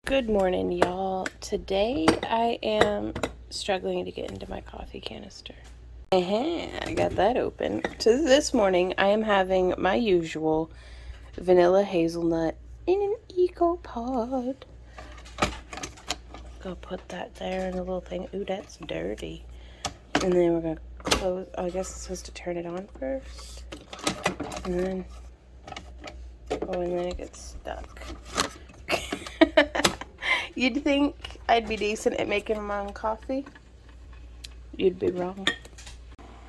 Good morning, y'all. Today I am struggling to get into my coffee canister. I got that open. So this morning I am having my usual vanilla hazelnut in an eco pod. Go put that there in a little thing. Ooh, that's dirty. And then we're gonna close. Oh, I guess I'm supposed to turn it on first. And then it gets stuck. You'd think I'd be decent at making my own coffee. You'd be wrong.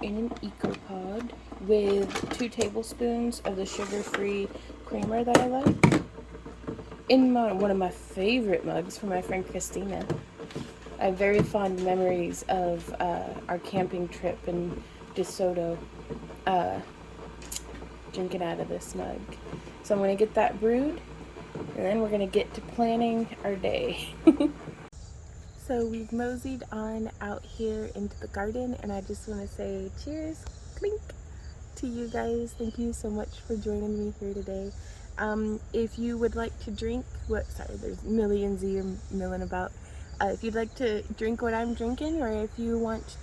In an EcoPod with 2 tablespoons of the sugar-free creamer that I like. In one of my favorite mugs from my friend Christina. I have very fond memories of our camping trip in DeSoto, drinking out of this mug. So I'm going to get that brewed, and then we're going to get to planning our day. So we've moseyed on out here into the garden, and I just want to say cheers, clink, to you guys. Thank you so much for joining me here today. If you would like to drink there's millions of you milling about. If you'd like to drink what I'm drinking, or if you want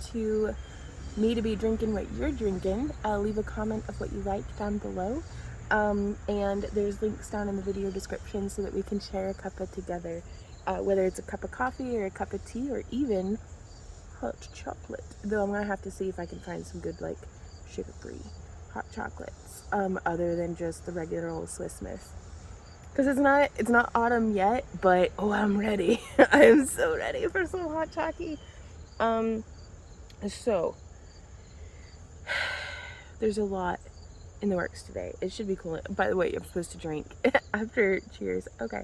me to be drinking what you're drinking, leave a comment of what you like down below. And there's links down in the video description so that we can share a cuppa together. Whether it's a cup of coffee or a cup of tea or even hot chocolate. Though I'm gonna have to see if I can find some good like sugar-free hot chocolates, other than just the regular old Swiss Miss. Because it's not autumn yet, but oh, I'm ready. I am so ready for some hot chocolate. So there's a lot in the works today. It should be cool. By the way, I'm supposed to drink after cheers. Okay.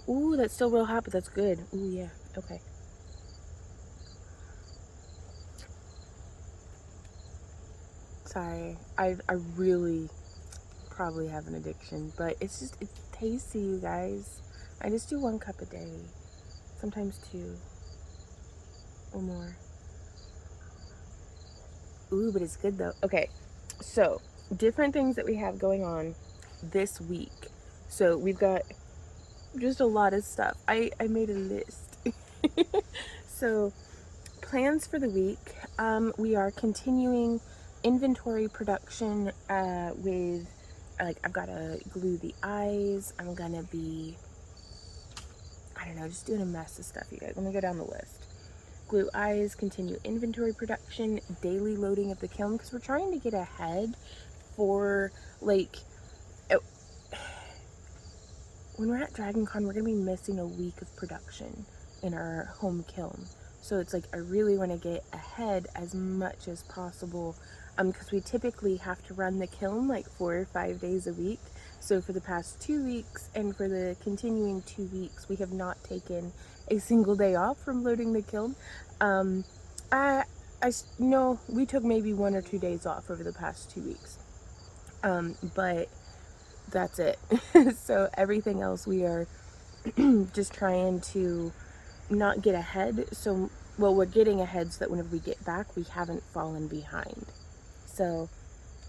Ooh, that's still real hot, but that's good. Ooh, yeah. Okay. Sorry. I really probably have an addiction, but it's tasty, you guys. I just do 1 cup a day. Sometimes 2 or more. Ooh, but it's good though. Okay. So, different things that we have going on this week. So, we've got just a lot of stuff. I made a list. So, plans for the week. We are continuing inventory production with, like, I've got to glue the eyes. I'm going to be, I don't know, just doing a mess of stuff, you guys. Let me go down the list. Glue eyes, continue inventory production, daily loading of the kiln, because we're trying to get ahead for, like, when we're at DragonCon, we're going to be missing a week of production in our home kiln. So it's like I really want to get ahead as much as possible, because we typically have to run the kiln like 4 or 5 days a week. So for the past 2 weeks and for the continuing 2 weeks, we have not taken a single day off from loading the kiln. No, we took maybe 1 or 2 days off over the past 2 weeks. But that's it. So everything else we are just trying to not get ahead. So, well, we're getting ahead so that whenever we get back, we haven't fallen behind. So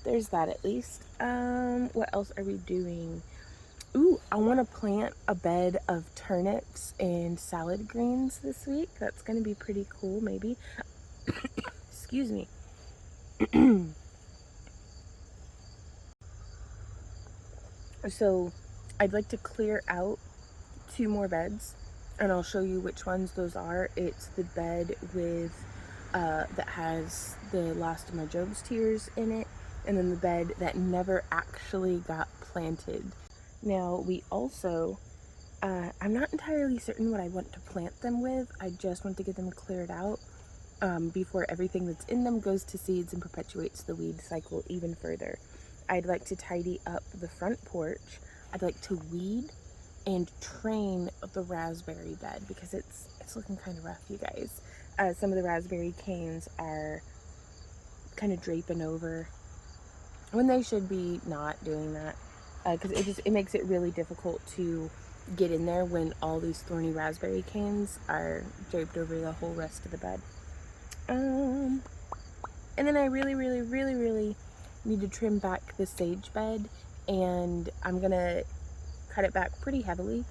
there's that at least. What else are we doing? Ooh, I want to plant a bed of turnips and salad greens this week. That's going to be pretty cool, maybe. Excuse me. So I'd like to clear out 2 more beds, and I'll show you which ones those are. It's the bed with that has the last of my Job's tears in it, and then the bed that never actually got planted. Now we also I'm not entirely certain what I want to plant them with. I just want to get them cleared out before everything that's in them goes to seeds and perpetuates the weed cycle even further. I'd like to tidy up the front porch. I'd like to weed and train the raspberry bed because it's looking kind of rough, you guys. Some of the raspberry canes are kind of draping over when they should be not doing that, because it makes it really difficult to get in there when all these thorny raspberry canes are draped over the whole rest of the bed. And then I really need to trim back the sage bed, and I'm gonna cut it back pretty heavily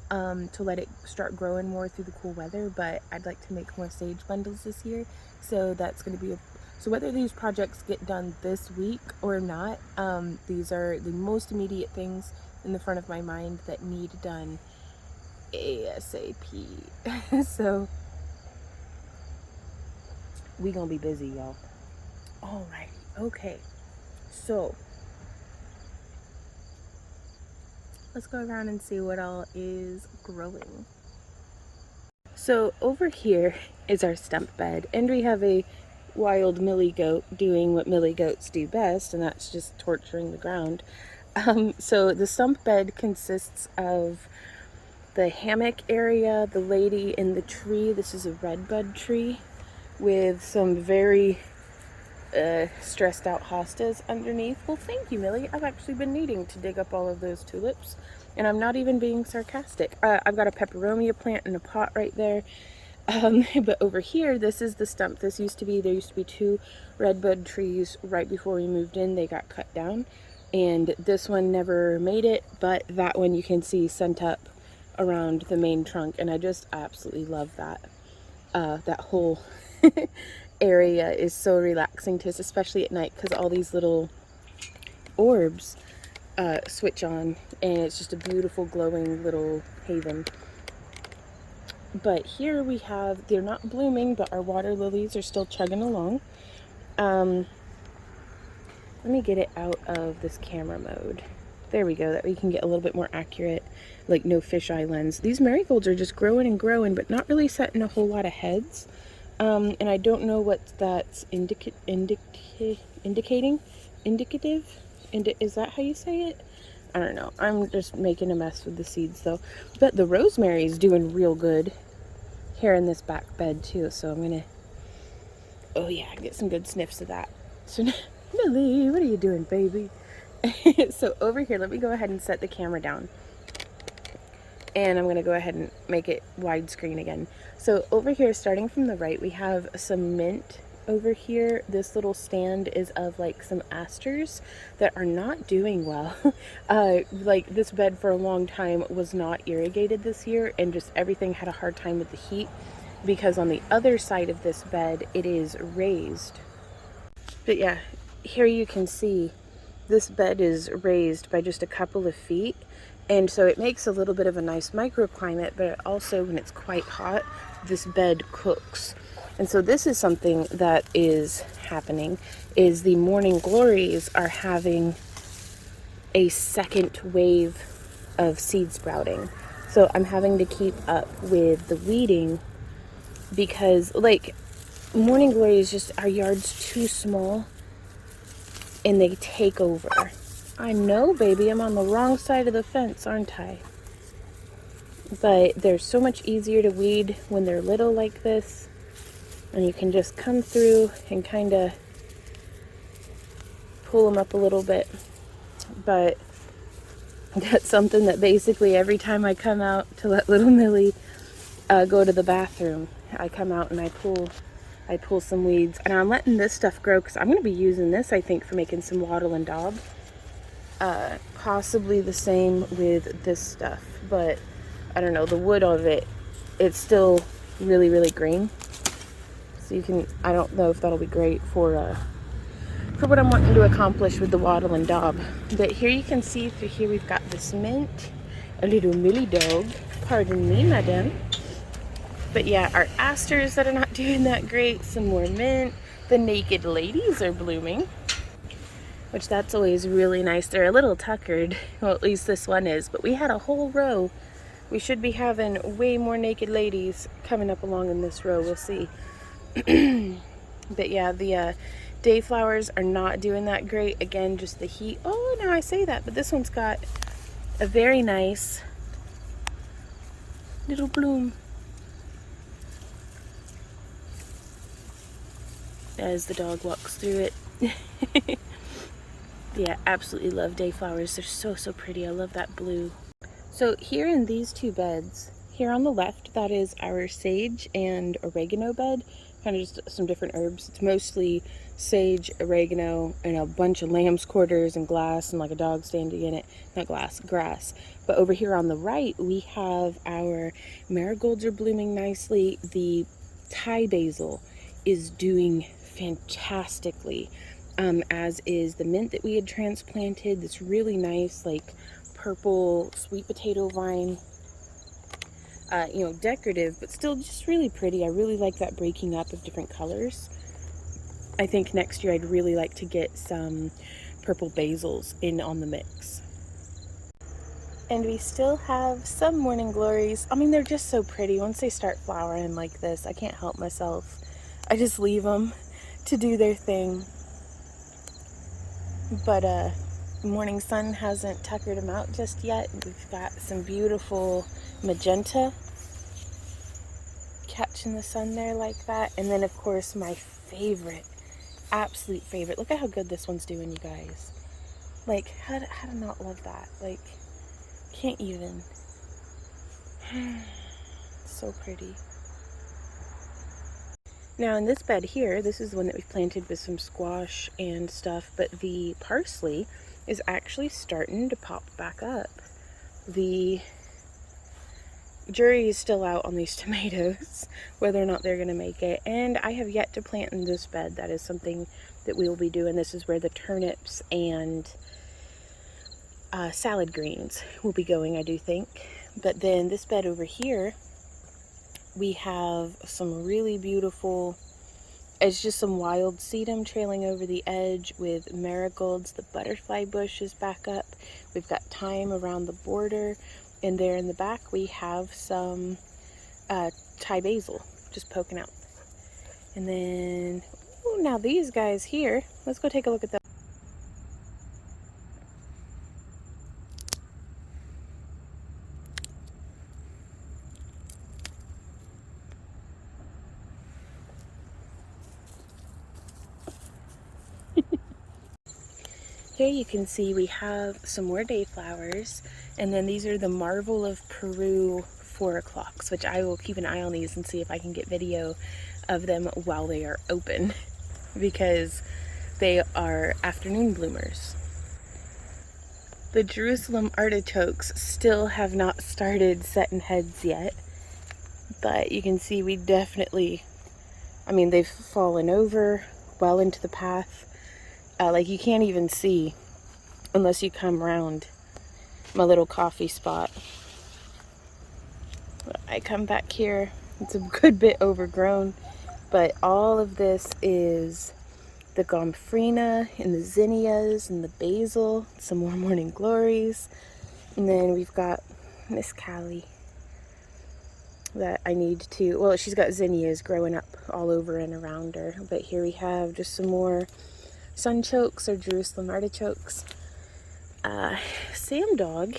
to let it start growing more through the cool weather, but I'd like to make more sage bundles this year. So that's going to be so whether these projects get done this week or not, these are the most immediate things in the front of my mind that need done ASAP. So we gonna be busy, y'all. Alrighty, okay. So let's go around and see what all is growing. So over here is our stump bed, and we have a wild millie goat doing what millie goats do best, and that's just torturing the ground. So the stump bed consists of the hammock area, the lady in the tree. This is a redbud tree with some very stressed out hostas underneath. Well, thank you, Millie. I've actually been needing to dig up all of those tulips, and I'm not even being sarcastic. I've got a peperomia plant in a pot right there. But over here, this is the stump. There used to be 2 redbud trees right before we moved in. They got cut down, and this one never made it, but that one you can see sent up around the main trunk, and I just absolutely love that. That whole area is so relaxing to us, especially at night, because all these little orbs switch on, and it's just a beautiful glowing little haven. But here we have, they're not blooming, but our water lilies are still chugging along. Let me get it out of this camera mode. There we go, that we can get a little bit more accurate, like no fisheye lens. These marigolds are just growing and growing, but not really setting a whole lot of heads. And I don't know what that's indicative? Is that how you say it? I don't know. I'm just making a mess with the seeds though. But the rosemary is doing real good here in this back bed too. So I'm gonna, oh yeah, get some good sniffs of that. So Millie, what are you doing, baby? So over here, let me go ahead and set the camera down. And I'm gonna go ahead and make it widescreen again. So over here, starting from the right, we have some mint over here. This little stand is of like some asters that are not doing well. Like this bed for a long time was not irrigated this year, and just everything had a hard time with the heat, because on the other side of this bed it is raised. But yeah, here you can see this bed is raised by just a couple of feet, and so it makes a little bit of a nice microclimate, but also when it's quite hot, this bed cooks. And so this is something that is happening, is the morning glories are having a second wave of seed sprouting. So I'm having to keep up with the weeding, because like morning glories, just our yard's too small and they take over. I know, baby, I'm on the wrong side of the fence, aren't I? But they're so much easier to weed when they're little like this. And you can just come through and kind of pull them up a little bit. But that's something that basically every time I come out to let little Millie go to the bathroom, I come out and I pull some weeds. And I'm letting this stuff grow because I'm going to be using this, I think, for making some wattle and daub. Possibly the same with this stuff. But I don't know, the wood of it, it's still really, really green. So you can, I don't know if that'll be great for what I'm wanting to accomplish with the wattle and daub. But here you can see through here we've got this mint, a little millie dog, pardon me, madam. But yeah, our asters that are not doing that great, some more mint. The naked ladies are blooming, which that's always really nice. They're a little tuckered, well, at least this one is, but we had a whole row. We should be having way more naked ladies coming up along in this row, we'll see. But yeah, the day flowers are not doing that great. Again, just the heat. Oh, now I say that, but this one's got a very nice little bloom as the dog walks through it. Yeah, absolutely love day flowers. They're so, so pretty. I love that blue. So here in these two beds, here on the left, that is our sage and oregano bed. kind of just some different herbs. It's mostly sage, oregano, and a bunch of lamb's quarters and glass and like a dog standing in it. Not glass, grass. But over here on the right, we have our marigolds are blooming nicely. The Thai basil is doing fantastically, as is the mint that we had transplanted. This really nice, like, purple sweet potato vine. You know, decorative, but still just really pretty. I really like that breaking up of different colors. I think next year I'd really like to get some purple basils in on the mix. And we still have some morning glories. I mean, they're just so pretty. Once they start flowering like this, I can't help myself. I just leave them to do their thing. But morning sun hasn't tuckered them out just yet. We've got some beautiful magenta catching the sun there like that. And then of course my favorite, absolute favorite, look at how good this one's doing, you guys. Like, how to not love that? Like, can't even. So pretty. Now in this bed here, this is the one that we've planted with some squash and stuff, but the parsley is actually starting to pop back up. The jury is still out on these tomatoes, whether or not they're going to make it, and I have yet to plant in this bed. That is something that we will be doing. This is where the turnips and salad greens will be going, I do think. But then this bed over here, we have some really beautiful, it's just some wild sedum trailing over the edge with marigolds. The butterfly bush is back up. We've got thyme around the border. And there in the back, we have some Thai basil just poking out. And then, oh, now these guys here, let's go take a look at them. Here you can see we have some more dayflowers, and then these are the Marvel of Peru 4 o'clocks, which I will keep an eye on these and see if I can get video of them while they are open, because they are afternoon bloomers. The Jerusalem artichokes still have not started setting heads yet, but you can see we definitely, I mean, they've fallen over well into the path. Like, you can't even see unless you come around my little coffee spot. I come back here, it's a good bit overgrown, but all of this is the gomphrena and the zinnias and the basil, some more morning glories, and then we've got Miss Callie that I need to, well, she's got zinnias growing up all over and around her, but here we have just some more sunchokes or Jerusalem artichokes. Sam Dog,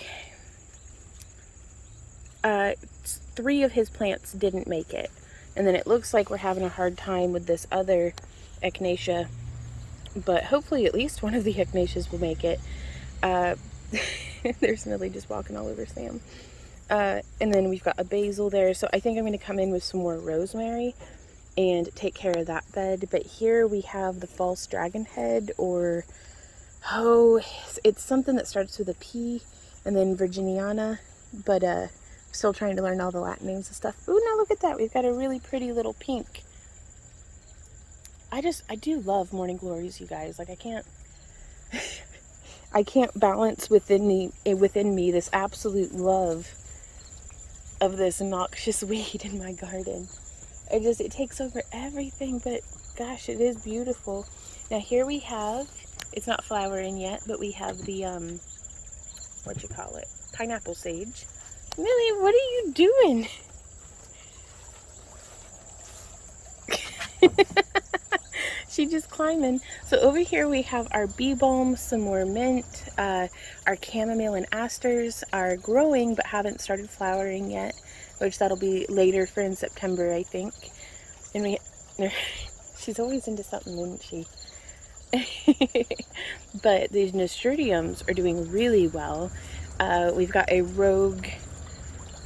3 of his plants didn't make it, and then it looks like we're having a hard time with this other echinacea, but hopefully at least one of the echinaceas will make it. There's Millie just walking all over Sam. And then we've got a basil there, so I think I'm going to come in with some more rosemary and take care of that bed. But here we have the false dragon head, or, oh, it's something that starts with a P, and then Virginiana, but still trying to learn all the Latin names and stuff. Ooh, now look at that, we've got a really pretty little pink. I do love morning glories, you guys. Like, I can't balance within me this absolute love of this noxious weed in my garden. It takes over everything, but gosh, it is beautiful. Now here we have, it's not flowering yet, but we have the, pineapple sage. Millie, what are you doing? She's just climbing. So over here we have our bee balm, some more mint, our chamomile and asters are growing but haven't started flowering yet, which that'll be later for in September, I think. And she's always into something, isn't she? But these nasturtiums are doing really well. We've got a rogue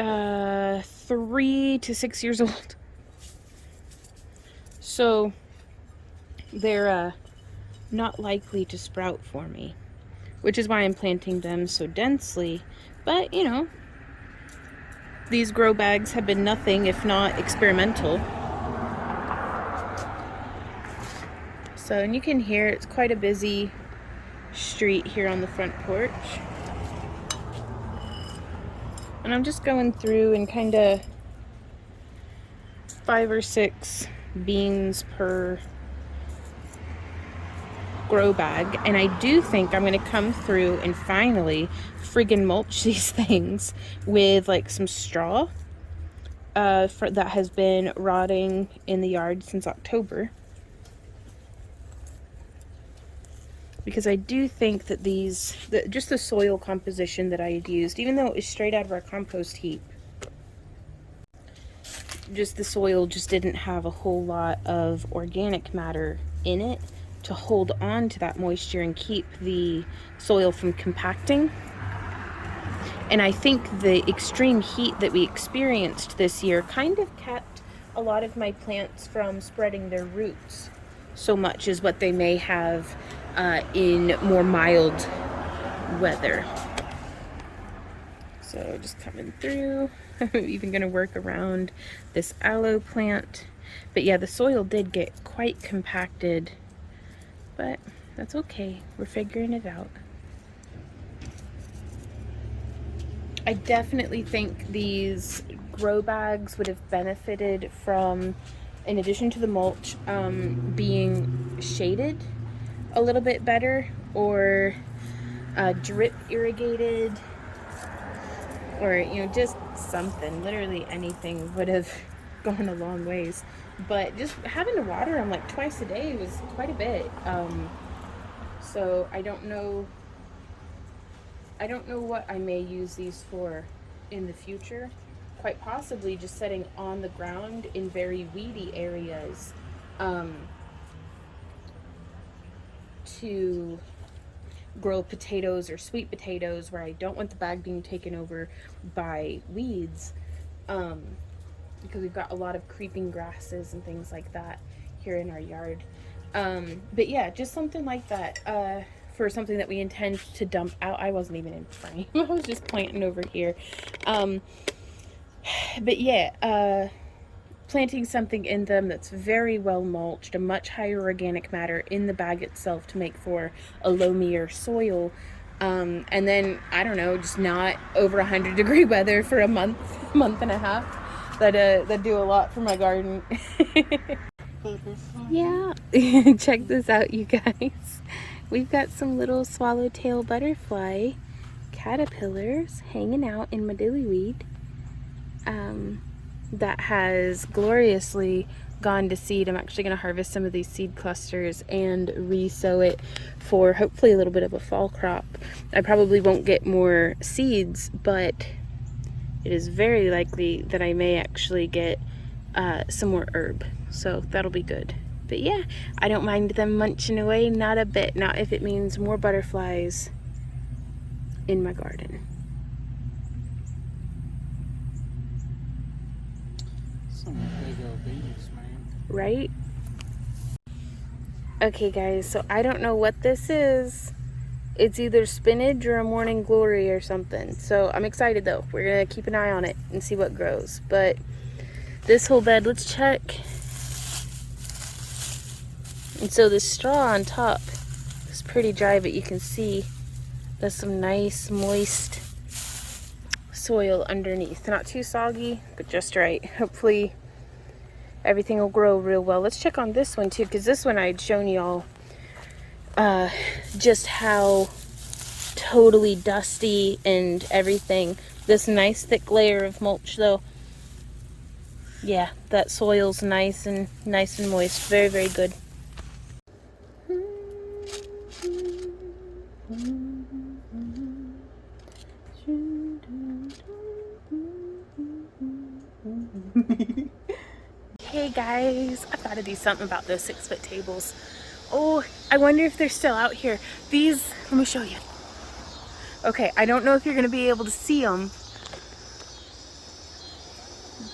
3 to 6 years old. So they're not likely to sprout for me, which is why I'm planting them so densely. But, you know, these grow bags have been nothing if not experimental. So, and you can hear it's quite a busy street here on the front porch. And I'm just going through and kind of 5 or 6 beans per grow bag, and I do think I'm going to come through and finally friggin' mulch these things with like some straw that has been rotting in the yard since October, because I do think that just the soil composition that I had used, even though it was straight out of our compost heap, just the soil just didn't have a whole lot of organic matter in it to hold on to that moisture and keep the soil from compacting. And I think the extreme heat that we experienced this year kind of kept a lot of my plants from spreading their roots so much as what they may have in more mild weather. So just coming through. I'm even going to work around this aloe plant. But yeah, the soil did get quite compacted, but that's okay. We're figuring it out. I definitely think these grow bags would have benefited from, in addition to the mulch, being shaded a little bit better, or drip irrigated, or, you know, just something. Literally anything would have gone a long ways. But just having to water them like twice a day was quite a bit. So I don't know what I may use these for in the future. Quite possibly just setting on the ground in very weedy areas to grow potatoes or sweet potatoes where I don't want the bag being taken over by weeds, because we've got a lot of creeping grasses and things like that here in our yard. But yeah, just something like that for something that we intend to dump out. I wasn't even in frame. I was just planting over here. But yeah, planting something in them that's very well mulched, a much higher organic matter in the bag itself to make for a loamier soil. And then, I don't know, just not over 100-degree weather for a month and a half. That'd do a lot for my garden. Yeah. Check this out, you guys. We've got some little swallowtail butterfly caterpillars hanging out in my dillyweed. That has gloriously gone to seed. I'm actually going to harvest some of these seed clusters and re-sow it for hopefully a little bit of a fall crop. I probably won't get more seeds, but it is very likely that I may actually get some more herb. So that'll be good. But yeah, I don't mind them munching away, not a bit. Not if it means more butterflies in my garden. Some big old bees, man. Right? Okay guys, so I don't know what this is. It's either spinach or a morning glory or something. So I'm excited though. We're gonna keep an eye on it and see what grows. But this whole bed, let's check. And so the straw on top is pretty dry, but you can see there's some nice moist soil underneath. Not too soggy, but just right. Hopefully everything will grow real well. Let's check on this one too, because this one I'd shown y'all just how totally dusty and everything. This nice thick layer of mulch though. Yeah, that soil's nice and moist. Very, very good. Hey guys, I thought I'd do something about those 6-foot tables. Oh, I wonder if they're still out here. These, let me show you. Okay, I don't know if you're gonna be able to see them,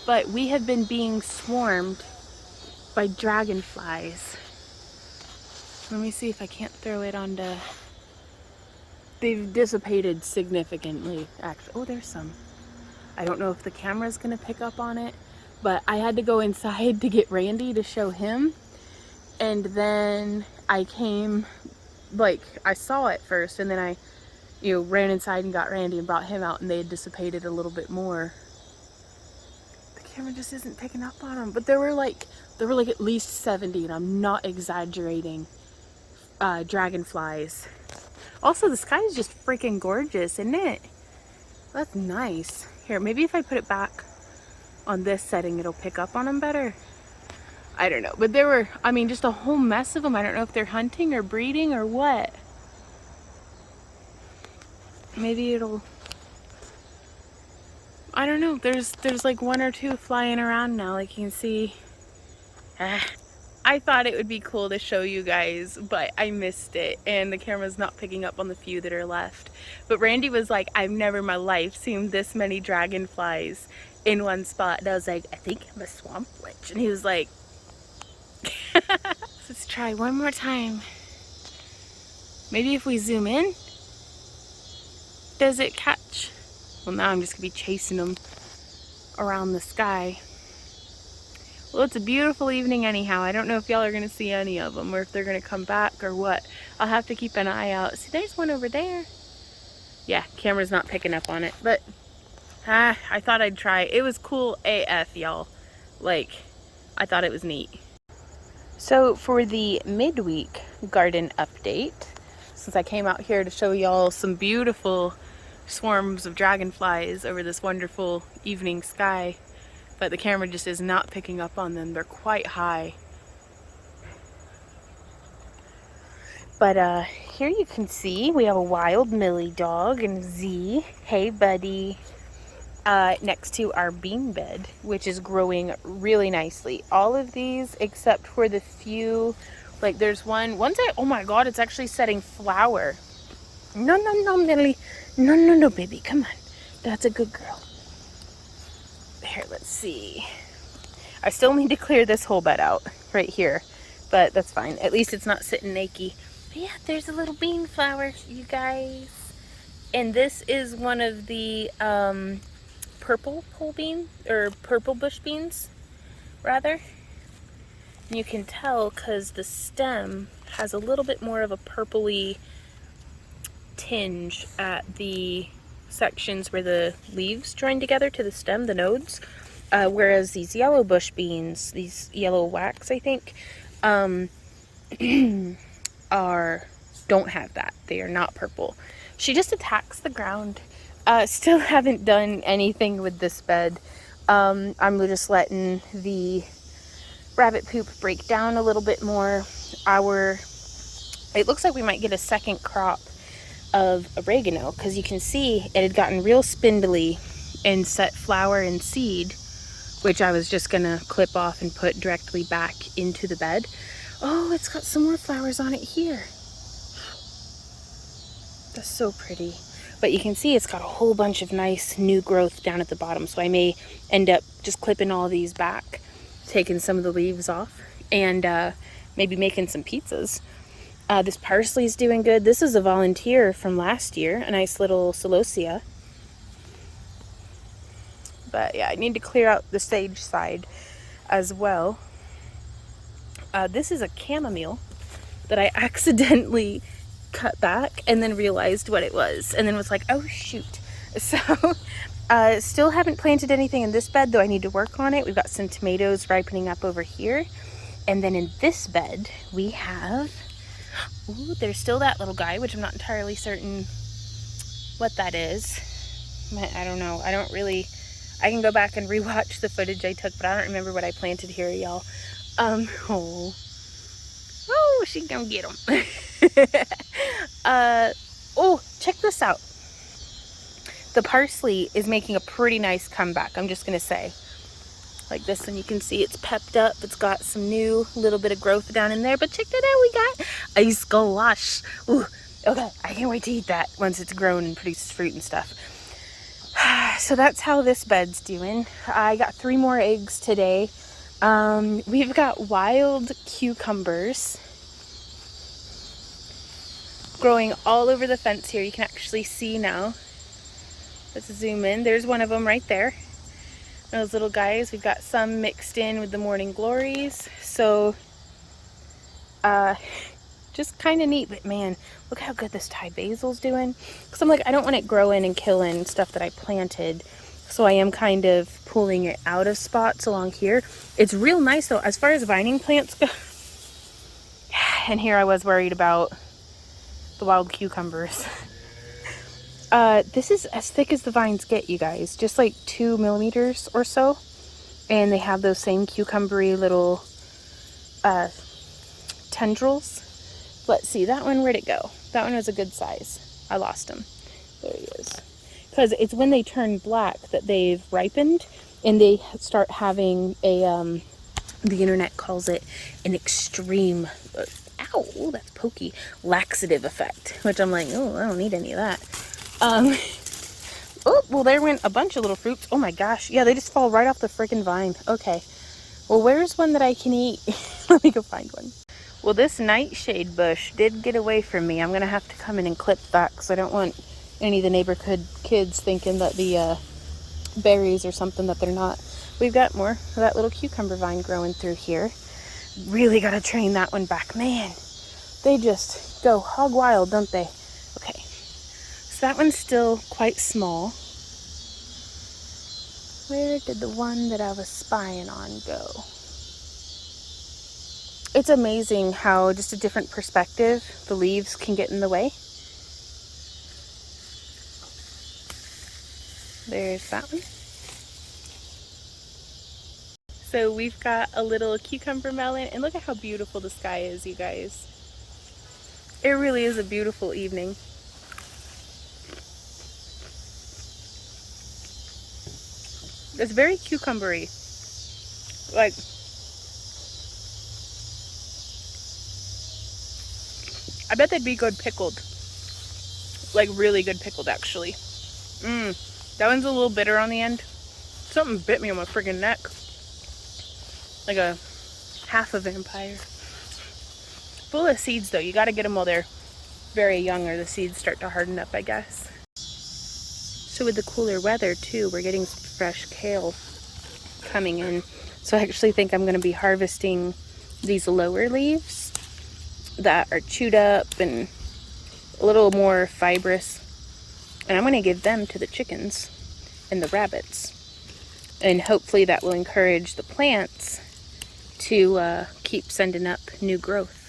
but we have been being swarmed by dragonflies. Let me see if I can't throw it onto... They've dissipated significantly, actually. Oh, there's some. I don't know if the camera's gonna pick up on it, but I had to go inside to get Randy to show him. And then I came, like, I saw it first, and then I, ran inside and got Randy and brought him out, and they had dissipated a little bit more. The camera just isn't picking up on them, but there were like at least 70, and I'm not exaggerating, dragonflies. Also, the sky is just freaking gorgeous, isn't it? That's nice. Here, maybe if I put it back on this setting, it'll pick up on them better. I don't know, but there were, I mean, just a whole mess of them. I don't know if they're hunting or breeding or what. Maybe it'll, I don't know. There's like one or two flying around now, like you can see. I thought it would be cool to show you guys, but I missed it, and the camera's not picking up on the few that are left. But Randy was like, I've never in my life seen this many dragonflies in one spot. And I was like, I think I'm a swamp witch. And he was like, let's try one more time. Maybe if we zoom in, does it catch? Well, now I'm just gonna be chasing them around the sky. Well, it's a beautiful evening anyhow. I don't know if y'all are gonna see any of them or if they're gonna come back or what. I'll have to keep an eye out. See, there's one over there. Yeah, camera's not picking up on it, but I thought I'd try. It was cool AF, y'all. Like, I thought it was neat. So for the midweek garden update, since I came out here to show y'all some beautiful swarms of dragonflies over this wonderful evening sky, but the camera just is not picking up on them. They're quite high. But here you can see we have a wild Millie dog and Z. Hey, buddy. Next to our bean bed, which is growing really nicely. All of these, except for the few, like there's one's oh my god, it's actually setting flower. No, Millie. No, baby, come on. That's a good girl. Here, let's see. I still need to clear this whole bed out right here, but that's fine. At least it's not sitting naked. But yeah, there's a little bean flower, you guys. And this is one of the purple pole bean, or purple bush beans, rather. And you can tell because the stem has a little bit more of a purpley tinge at the sections where the leaves join together to the stem, the nodes, whereas these yellow bush beans, these yellow wax, I think, don't have that. They are not purple. She just attacks the ground. Still haven't done anything with this bed. I'm just letting the rabbit poop break down a little bit more. It looks like we might get a second crop of oregano, because you can see it had gotten real spindly and set flower and seed, which I was just gonna clip off and put directly back into the bed. Oh, it's got some more flowers on it here. That's so pretty. But you can see it's got a whole bunch of nice new growth down at the bottom, so I may end up just clipping all these back, taking some of the leaves off, and maybe making some pizzas. This parsley is doing good. This is a volunteer from last year, a nice little celosia. But yeah, I need to clear out the sage side as well. This is a chamomile that I accidentally cut back and then realized what it was, and then was like, oh shoot. So still haven't planted anything in this bed, though I need to work on it. We've got some tomatoes ripening up over here, and then in this bed we have, ooh, there's still that little guy, which I'm not entirely certain what that is. I don't know. I can go back and rewatch the footage I took, but I don't remember what I planted here, y'all. Oh, she gonna get him. Oh, check this out. The parsley is making a pretty nice comeback, I'm just gonna say. Like this one, you can see it's pepped up. It's got some new little bit of growth down in there, but check that out, we got a squash. Ooh, okay, I can't wait to eat that once it's grown and produces fruit and stuff. So that's how this bed's doing. I got 3 more eggs today. We've got wild cucumbers growing all over the fence here. You can actually see now. Let's zoom in. There's one of them right there. Those little guys. We've got some mixed in with the morning glories. So, just kind of neat. But man, look how good this Thai basil's doing. Because I'm like, I don't want it growing and killing stuff that I planted. So I am kind of pulling it out of spots along here. It's real nice though, as far as vining plants go. And here I was worried about the wild cucumbers. This is as thick as the vines get, you guys. Just like 2 millimeters or so. And they have those same cucumbery little tendrils. Let's see, that one, where'd it go? That one was a good size. I lost him. There he is. Because it's when they turn black that they've ripened and they start having a, the internet calls it an extreme, ow, that's pokey, laxative effect. Which I'm like, oh, I don't need any of that. Oh, well, there went a bunch of little fruits. Oh my gosh. Yeah, they just fall right off the freaking vine. Okay. Well, where's one that I can eat? Let me go find one. Well, this nightshade bush did get away from me. I'm going to have to come in and clip that because I don't want any of the neighborhood kids thinking that the berries or something that they're not. We've got more of that little cucumber vine growing through here. Really got to train that one back. Man, they just go hog wild, don't they? Okay. So that one's still quite small. Where did the one that I was spying on go? It's amazing how just a different perspective, the leaves can get in the way. There's that one. So we've got a little cucumber melon, and look at how beautiful the sky is, you guys. It really is a beautiful evening. It's very cucumbery. Like, I bet they'd be good pickled. Like really good pickled, actually. That one's a little bitter on the end. Something bit me on my friggin' neck. Like a half a vampire. Full of seeds though. You gotta get them while they're very young or the seeds start to harden up, I guess. So with the cooler weather too, we're getting some fresh kale coming in. So I actually think I'm gonna be harvesting these lower leaves that are chewed up and a little more fibrous. And I'm gonna give them to the chickens and the rabbits. And hopefully that will encourage the plants to keep sending up new growth.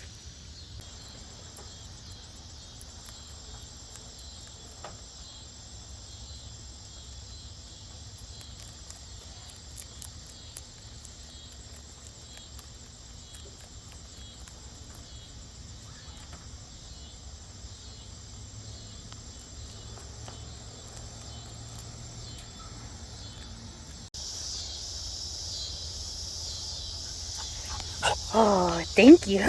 Oh, thank you.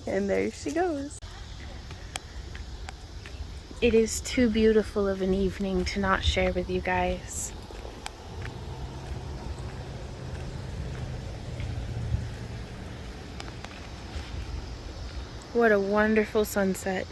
And there she goes. It is too beautiful of an evening to not share with you guys. What a wonderful sunset.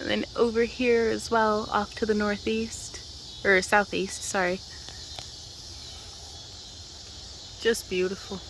And then over here as well, off to the northeast, or southeast, sorry. Just beautiful.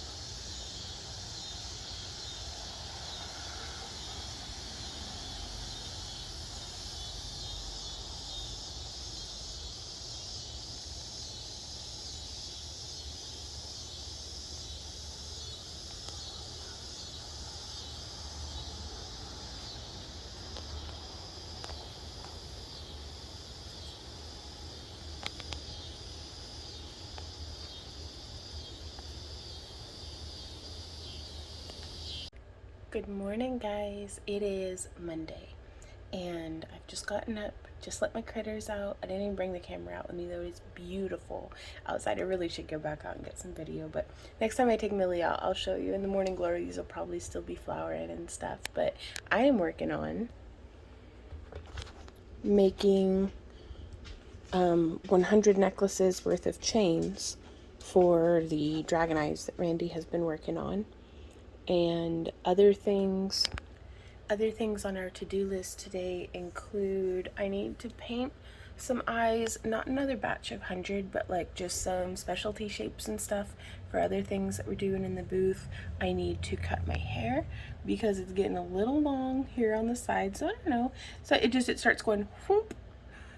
Good morning, guys. It is Monday, and I've just gotten up, just let my critters out. I didn't even bring the camera out with me, though. It's beautiful outside. I really should go back out and get some video, but next time I take Millie out, I'll show you. In the morning glory, these will probably still be flowering and stuff, but I am working on making 100 necklaces worth of chains for the dragon eyes that Randy has been working on, and other things on our to-do list today include I need to paint some eyes, not another batch of 100, but like just some specialty shapes and stuff for other things that we're doing in the booth. I need to cut my hair because it's getting a little long here on the side, so I don't know, so it starts going whoop,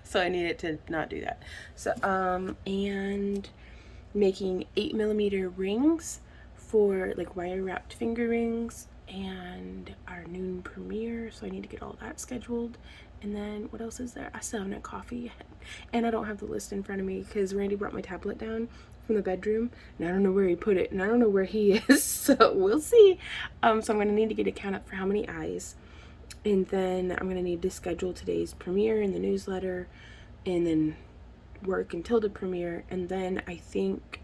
so I need it to not do that. So and making 8mm rings for like wire wrapped finger rings and our noon premiere, so I need to get all that scheduled. And then what else is there? I still haven't had coffee yet, and I don't have the list in front of me because Randy brought my tablet down from the bedroom and I don't know where he put it and I don't know where he is, so we'll see. So I'm gonna need to get a count up for how many eyes, and then I'm gonna need to schedule today's premiere in the newsletter, and then work until the premiere. And then I think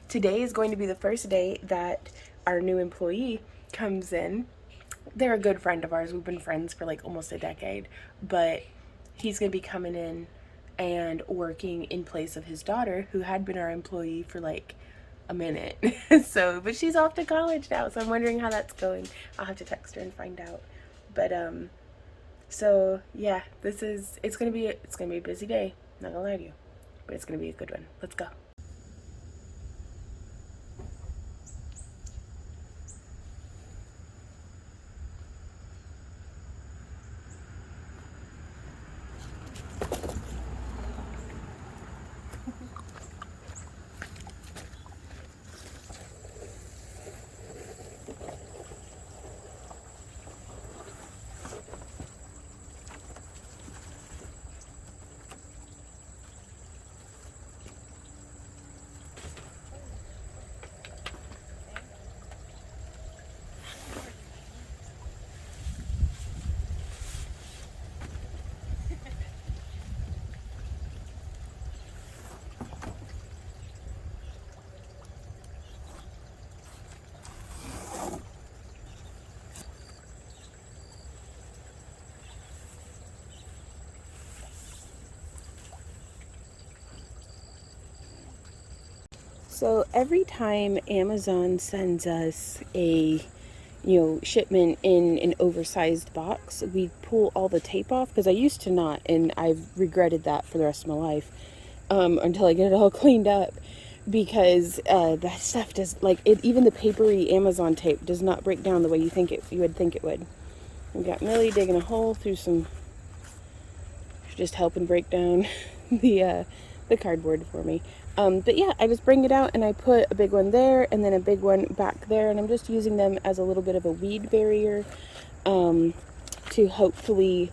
today is going to be the first day that our new employee comes in. They're a good friend of ours. We've been friends for like almost a decade, but he's going to be coming in and working in place of his daughter, who had been our employee for like a minute. So, but she's off to college now, so I'm wondering how that's going. I'll have to text her and find out. But so yeah, it's gonna be a busy day, not gonna lie to you, but it's gonna be a good one. Let's go. So every time Amazon sends us a shipment in an oversized box, we pull all the tape off, because I used to not, and I've regretted that for the rest of my life, until I get it all cleaned up, because that stuff does, like, even the papery Amazon tape does not break down the way you would think it would. We've got Millie digging a hole through some, just helping break down the cardboard for me. But yeah, I just bring it out and I put a big one there and then a big one back there, and I'm just using them as a little bit of a weed barrier, to hopefully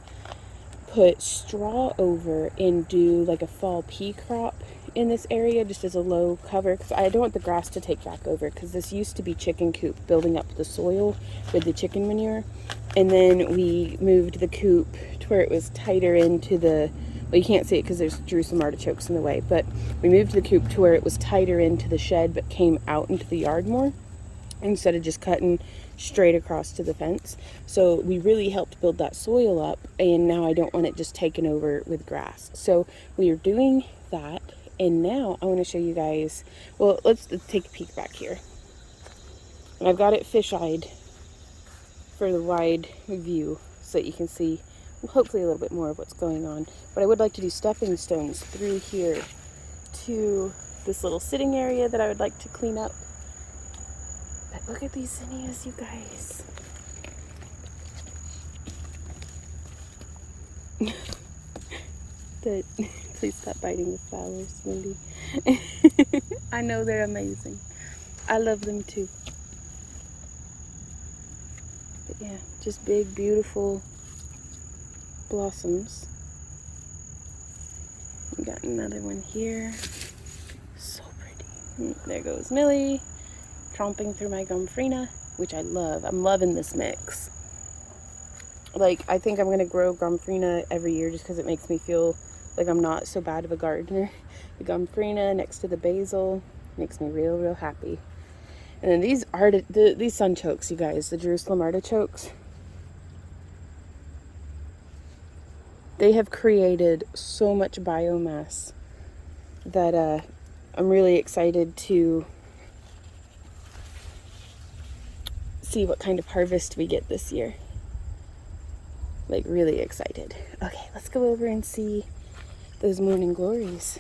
put straw over and do like a fall pea crop in this area, just as a low cover, because I don't want the grass to take back over, because this used to be chicken coop building up the soil with the chicken manure, and then we moved the coop to where it was tighter into the, well, you can't see it because drew some artichokes in the way, but we moved the coop to where it was tighter into the shed but came out into the yard more instead of just cutting straight across to the fence. So we really helped build that soil up, and now I don't want it just taken over with grass. So we are doing that, and now I want to show you guys, well, let's take a peek back here. And I've got it fish-eyed for the wide view so that you can see hopefully a little bit more of what's going on. But I would like to do stepping stones through here to this little sitting area that I would like to clean up. But look at these zinnias, you guys. Please stop biting the flowers, Wendy. I know they're amazing. I love them too. But yeah, just big, beautiful blossoms. We got another one here. So pretty. There goes Millie, tromping through my gomfrina. which I love. I'm loving this mix. Like, I think I'm going to grow Gomphrena every year just because it makes me feel like I'm not so bad of a gardener. The Gomphrena next to the basil makes me real, real happy. And then these sunchokes, you guys, the Jerusalem artichokes, they have created so much biomass that I'm really excited to see what kind of harvest we get this year. Like, really excited. Okay, let's go over and see those morning glories.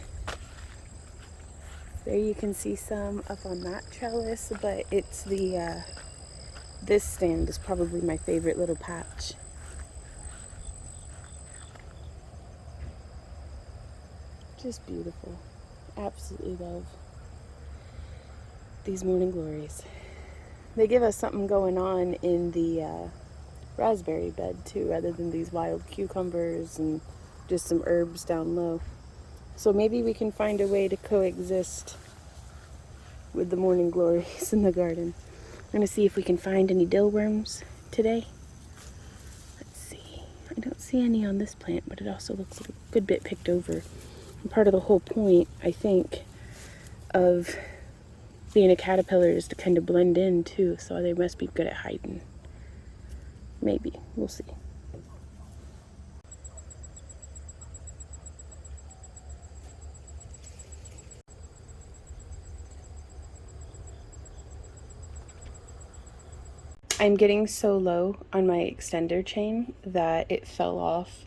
There you can see some up on that trellis, but it's the, this stand is probably my favorite little patch. Just beautiful. Absolutely love these morning glories. They give us something going on in the raspberry bed too, rather than these wild cucumbers and just some herbs down low. So maybe we can find a way to coexist with the morning glories in the garden. I'm going to see if we can find any dillworms today. Let's see. I don't see any on this plant, but it also looks like a good bit picked over. And part of the whole point, I think, of being a caterpillar is to kind of blend in too, so they must be good at hiding. Maybe. We'll see. I'm getting so low on my extender chain that it fell off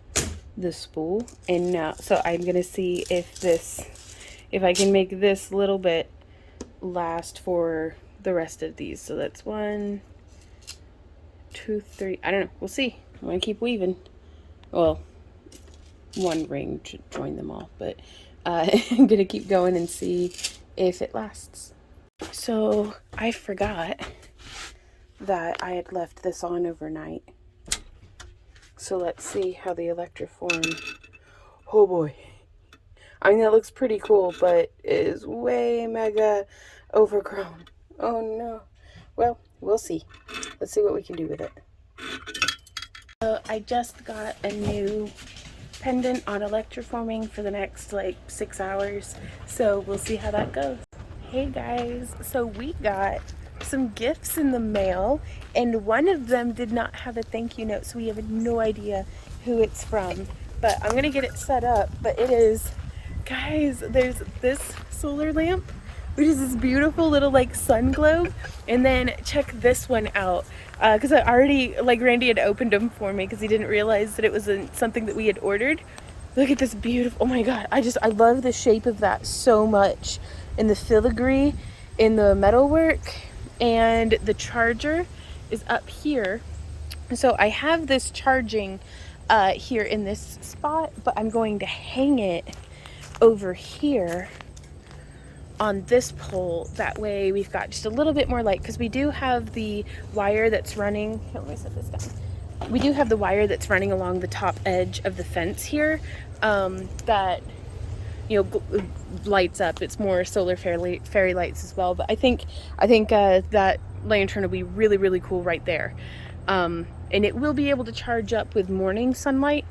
the spool, and now, so I'm gonna see if I can make this little bit last for the rest of these. So that's 1, 2, 3, I don't know, we'll see. I'm gonna keep weaving. Well, one ring to join them all, but I'm gonna keep going and see if it lasts. So I forgot that I had left this on overnight. So let's see how the electroform. Oh boy. I mean, that looks pretty cool, but it is way mega overgrown. Oh no. Well, we'll see. Let's see what we can do with it. So I just got a new pendant on electroforming for the next like 6 hours. So we'll see how that goes. Hey guys, so we got some gifts in the mail, and one of them did not have a thank you note, so we have no idea who it's from. But I'm gonna get it set up. But it is, guys, there's this solar lamp, which is this beautiful little like sun globe, and then check this one out, because I already, like, Randy had opened them for me because he didn't realize that it was something that we had ordered. Look at this beautiful, oh my god, I love the shape of that so much, and the filigree in the metalwork. And the charger is up here. So I have this charging here in this spot, but I'm going to hang it over here on this pole. That way we've got just a little bit more light, because we do have the wire that's running. Here, let me set this down. We do have the wire that's running along the top edge of the fence here, that, you know, lights up. It's more solar fairy lights as well, but I think that lantern will be really, really cool right there, and it will be able to charge up with morning sunlight,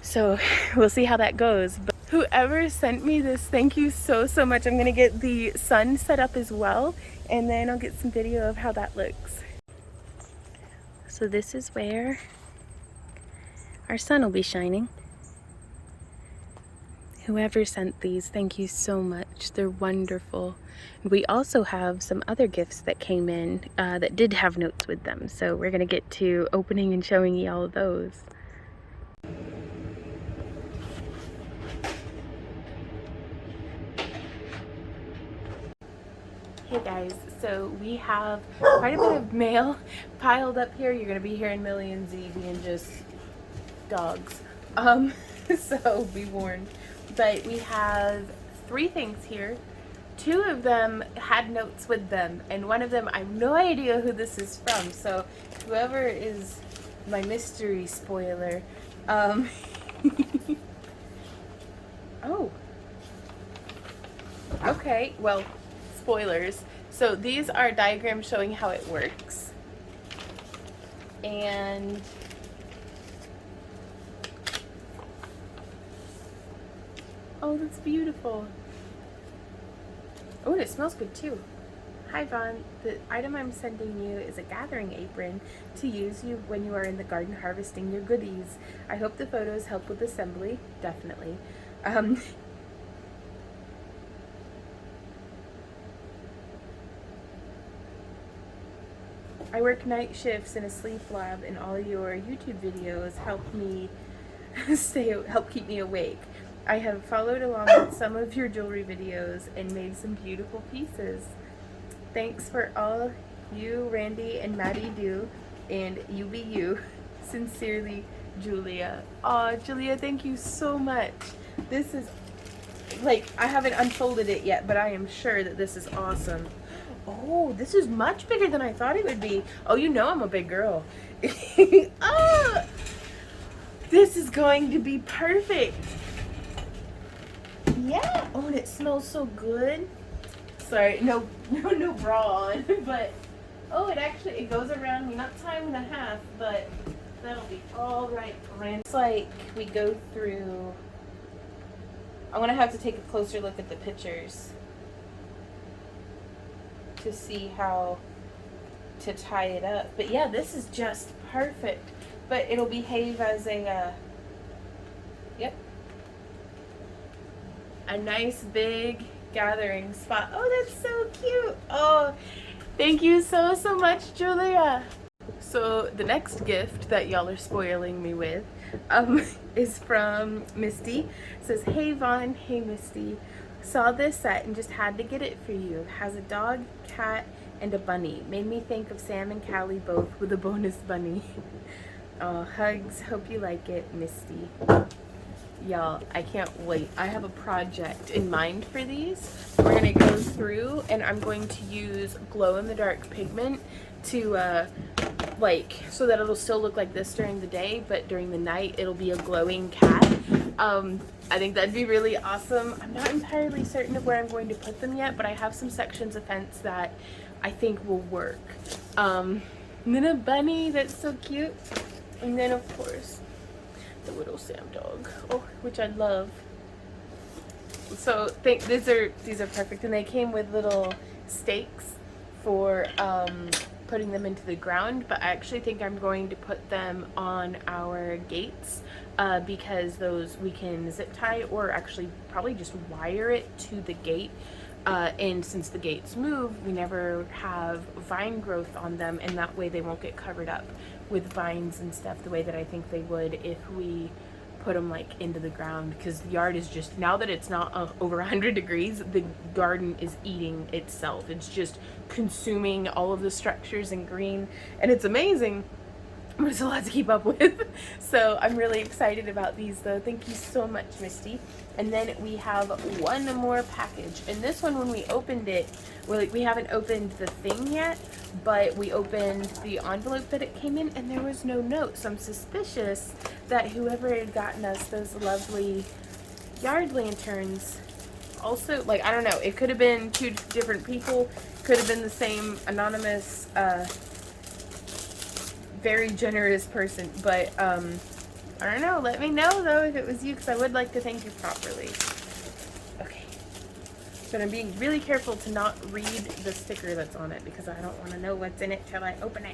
so we'll see how that goes. But whoever sent me this, thank you so much. I'm gonna get the sun set up as well, and then I'll get some video of how that looks. So this is where our sun will be shining. Whoever sent these, thank you so much. They're wonderful. We also have some other gifts that came in that did have notes with them. So we're gonna get to opening and showing you all of those. Hey guys, so we have quite a bit of mail piled up here. You're gonna be hearing Millie and Z being just dogs. So be warned. But we have 3 things here. 2 of them had notes with them, and one of them, I have no idea who this is from. So whoever is my mystery spoiler, oh, okay, well, spoilers. So these are diagrams showing how it works. And oh, that's beautiful. Oh, and it smells good too. Hi Vaughn, the item I'm sending you is a gathering apron to use when you are in the garden harvesting your goodies. I hope the photos help with assembly. Definitely. I work night shifts in a sleep lab, and all your YouTube videos help me help keep me awake. I have followed along with some of your jewelry videos and made some beautiful pieces. Thanks for all you, Randy, and Maddie do, and you be you. Sincerely, Julia. Aw, Julia, thank you so much. This is, like, I haven't unfolded it yet, but I am sure that this is awesome. Oh, this is much bigger than I thought it would be. Oh, you know I'm a big girl. Oh, this is going to be perfect. Yeah. Oh, and it smells so good. Sorry, no bra on, but oh, it goes around me, not time and a half, but that'll be all right. It's like we go through. I'm gonna have to take a closer look at the pictures to see how to tie it up. But yeah, this is just perfect. But it'll behave as a yep, a nice big gathering spot. Oh, that's so cute. Oh, thank you so much, Julia. So the next gift that y'all are spoiling me with is from Misty. It says, hey Vaughn, hey Misty, saw this set and just had to get it for you. Has a dog, cat, and a bunny. Made me think of Sam and Callie both with a bonus bunny. Hugs, hope you like it, Misty. Y'all, I can't wait. I have a project in mind for these. We're gonna go through and I'm going to use glow-in-the-dark pigment to so that it'll still look like this during the day, but during the night it'll be a glowing cat. I think that'd be really awesome. I'm not entirely certain of where I'm going to put them yet, but I have some sections of fence that I think will work. And then a bunny, that's so cute. And then of course the little Sam dog, oh, which I love. So these are perfect, and they came with little stakes for putting them into the ground, but I actually think I'm going to put them on our gates because those we can zip tie or actually probably just wire it to the gate. And since the gates move, we never have vine growth on them, and that way they won't get covered up with vines and stuff the way that I think they would if we put them like into the ground, because the yard is just, now that it's not over 100 degrees, the garden is eating itself. It's just consuming all of the structures and green, and it's amazing. But it's a lot to keep up with. So I'm really excited about these though. Thank you so much, Misty. And then we have one more package. And this one, when we opened it, we haven't opened the thing yet, but we opened the envelope that it came in and there was no note. So I'm suspicious that whoever had gotten us those lovely yard lanterns also, like, I don't know, it could have been two different people, could have been the same anonymous, very generous person, but I don't know. Let me know though if it was you, because I would like to thank you properly. Okay, so I'm being really careful to not read the sticker that's on it because I don't want to know what's in it till I open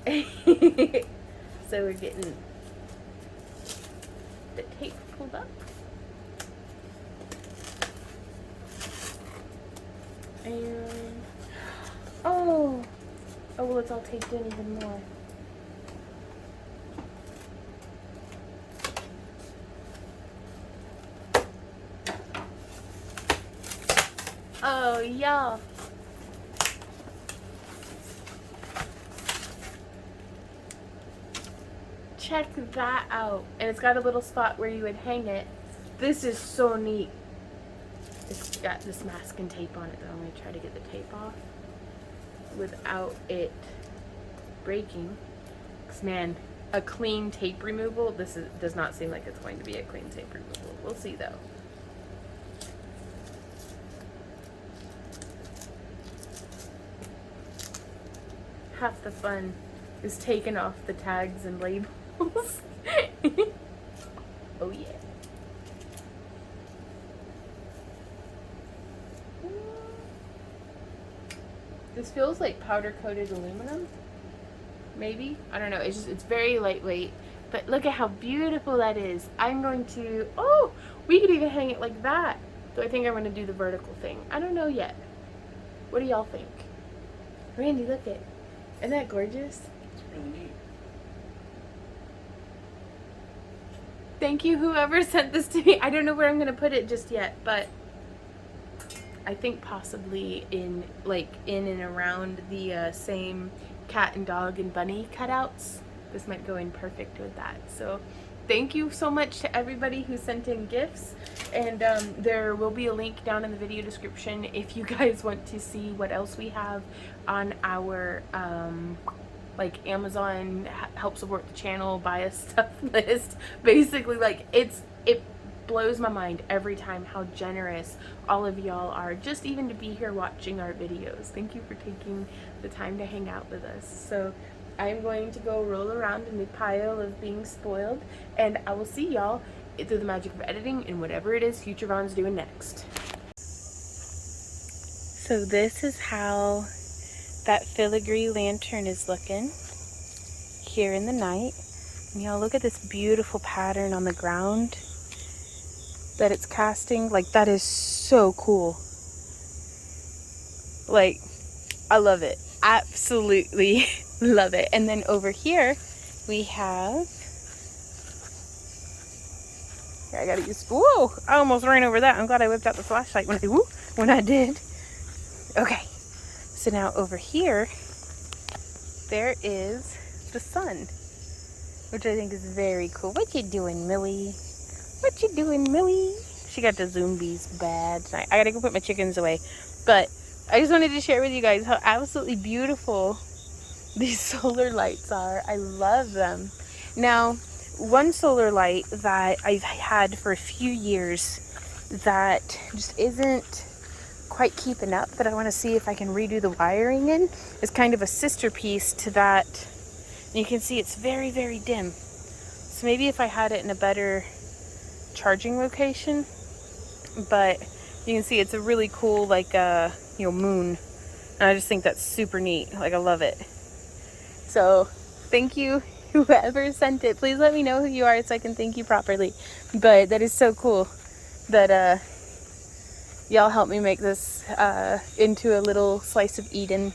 it. So we're getting the tape pulled up, and oh well, it's all taped in even more. Oh, yeah. Check that out. And it's got a little spot where you would hang it. This is so neat. It's got this masking tape on it though. I'm going to try to get the tape off without it breaking. Because man, a clean tape removal, does not seem like it's going to be a clean tape removal. We'll see though. Half the fun is taking off the tags and labels. Oh yeah. This feels like powder coated aluminum. Maybe, I don't know. It's very lightweight. But look at how beautiful that is. I'm going to, oh, we could even hang it like that. So I think I'm going to do the vertical thing. I don't know yet. What do y'all think? Randy, look at, isn't that gorgeous? It's really neat. Thank you, whoever sent this to me. I don't know where I'm going to put it just yet, but I think possibly in and around the same cat and dog and bunny cutouts. This might go in perfect with that. So thank you so much to everybody who sent in gifts, and there will be a link down in the video description if you guys want to see what else we have on our like Amazon help support the channel, buy us stuff list. Basically, like it blows my mind every time how generous all of y'all are, just even to be here watching our videos. Thank you for taking the time to hang out with us. So I'm going to go roll around in the pile of being spoiled, and I will see y'all through the magic of editing and whatever it is Future Von's doing next. So this is how that filigree lantern is looking here in the night. And y'all look at this beautiful pattern on the ground that it's casting. Like, that is so cool. Like, I love it. Absolutely love it. And then over here we have, here, I gotta use, whoa, I almost ran over that. I'm glad I whipped out the flashlight when I did. Okay, so now over here there is the sun, which I think is very cool. What you doing, Millie? What you doing, Millie? She got the zombies bad tonight. I gotta go put my chickens away. But I just wanted to share with you guys how absolutely beautiful these solar lights are. I love them. Now, one solar light that I've had for a few years that just isn't quite keeping up, that I want to see if I can redo the wiring in, is kind of a sister piece to that. And you can see it's very, very dim. So maybe if I had it in a better charging location, but you can see it's a really cool, like, moon. And I just think that's super neat. Like, I love it. So thank you, whoever sent it. Please let me know who you are so I can thank you properly. But that is so cool that y'all helped me make this into a little slice of Eden.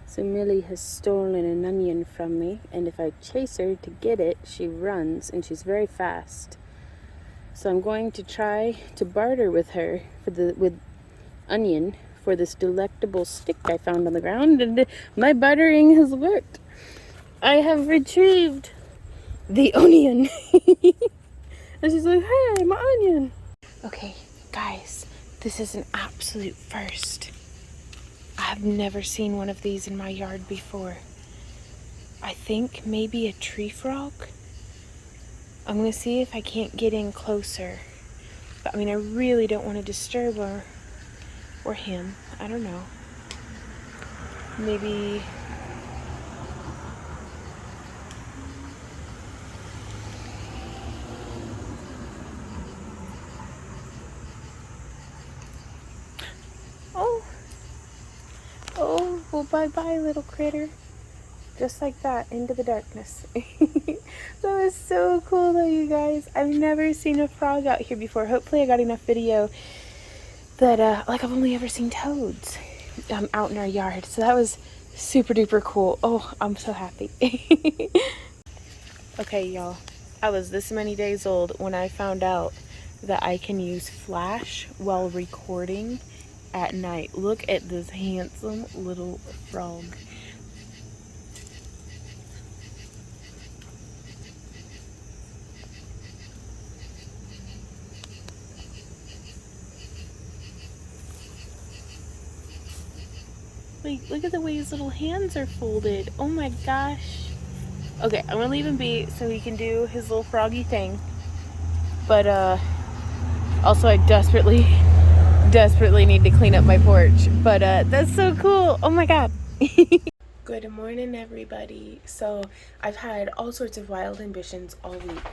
So Millie has stolen an onion from me, and if I chase her to get it, she runs, and she's very fast. So I'm going to try to barter with her with onion for this delectable stick I found on the ground, and my bartering has worked. I have retrieved the onion. And she's like, hey, my onion. Okay, guys, this is an absolute first. I've never seen one of these in my yard before. I think maybe a tree frog. I'm gonna see if I can't get in closer. But I mean, I really don't want to disturb her or him. I don't know. Maybe. Oh, well, bye-bye, little critter. Just like that, into the darkness. That was so cool though, you guys. I've never seen a frog out here before. Hopefully I got enough video that, like, I've only ever seen toads out in our yard. So that was super duper cool. Oh, I'm so happy. Okay, y'all. I was this many days old when I found out that I can use flash while recording at night. Look at this handsome little frog. Like, look at the way his little hands are folded. Oh my gosh. Okay, I'm gonna leave him be so he can do his little froggy thing. But, also I desperately need to clean up my porch. But, that's so cool. Oh my god. Good morning, everybody. So, I've had all sorts of wild ambitions all week.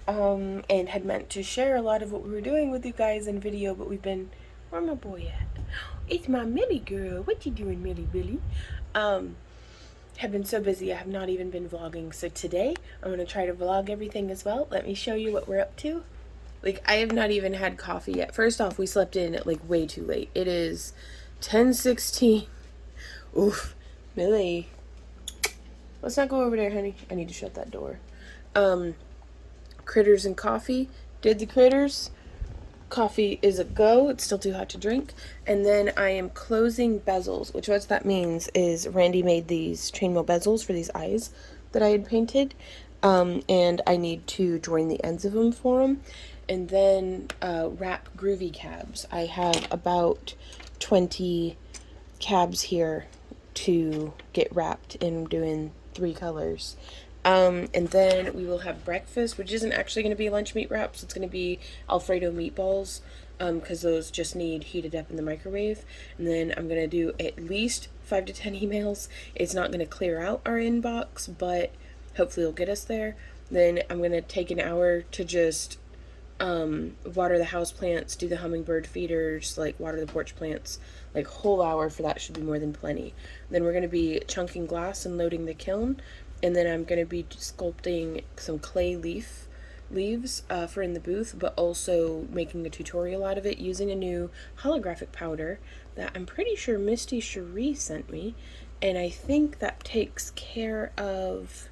And had meant to share a lot of what we were doing with you guys in video, but we've been... Where my boy at? It's my Millie girl. What you doing, Millie Billy? Have been so busy I have not even been vlogging. So today I'm gonna try to vlog everything as well. Let me show you what we're up to. Like, I have not even had coffee yet. First off, we slept in at like way too late. It is 10:16. Oof, Millie. Let's not go over there, honey. I need to shut that door. Critters and coffee. Did the critters. Coffee is a go. It's still too hot to drink. And then I am closing bezels, which what that means is Randy made these chainmail bezels for these eyes that I had painted. And I need to join the ends of them for him. And then wrap groovy cabs. I have about 20 cabs here to get wrapped, and I'm doing 3 colors. And then we will have breakfast, which isn't actually going to be lunch meat wraps. It's going to be Alfredo meatballs, because those just need heated up in the microwave. And then I'm going to do at least 5 to 10 emails. It's not going to clear out our inbox, but hopefully it'll get us there. Then I'm going to take an hour to just water the house plants, do the hummingbird feeders, like water the porch plants. Like, whole hour for that should be more than plenty. Then we're going to be chunking glass and loading the kiln. And then I'm going to be sculpting some clay leaves for in the booth, but also making a tutorial out of it using a new holographic powder that I'm pretty sure Misty Cherie sent me. And I think that takes care of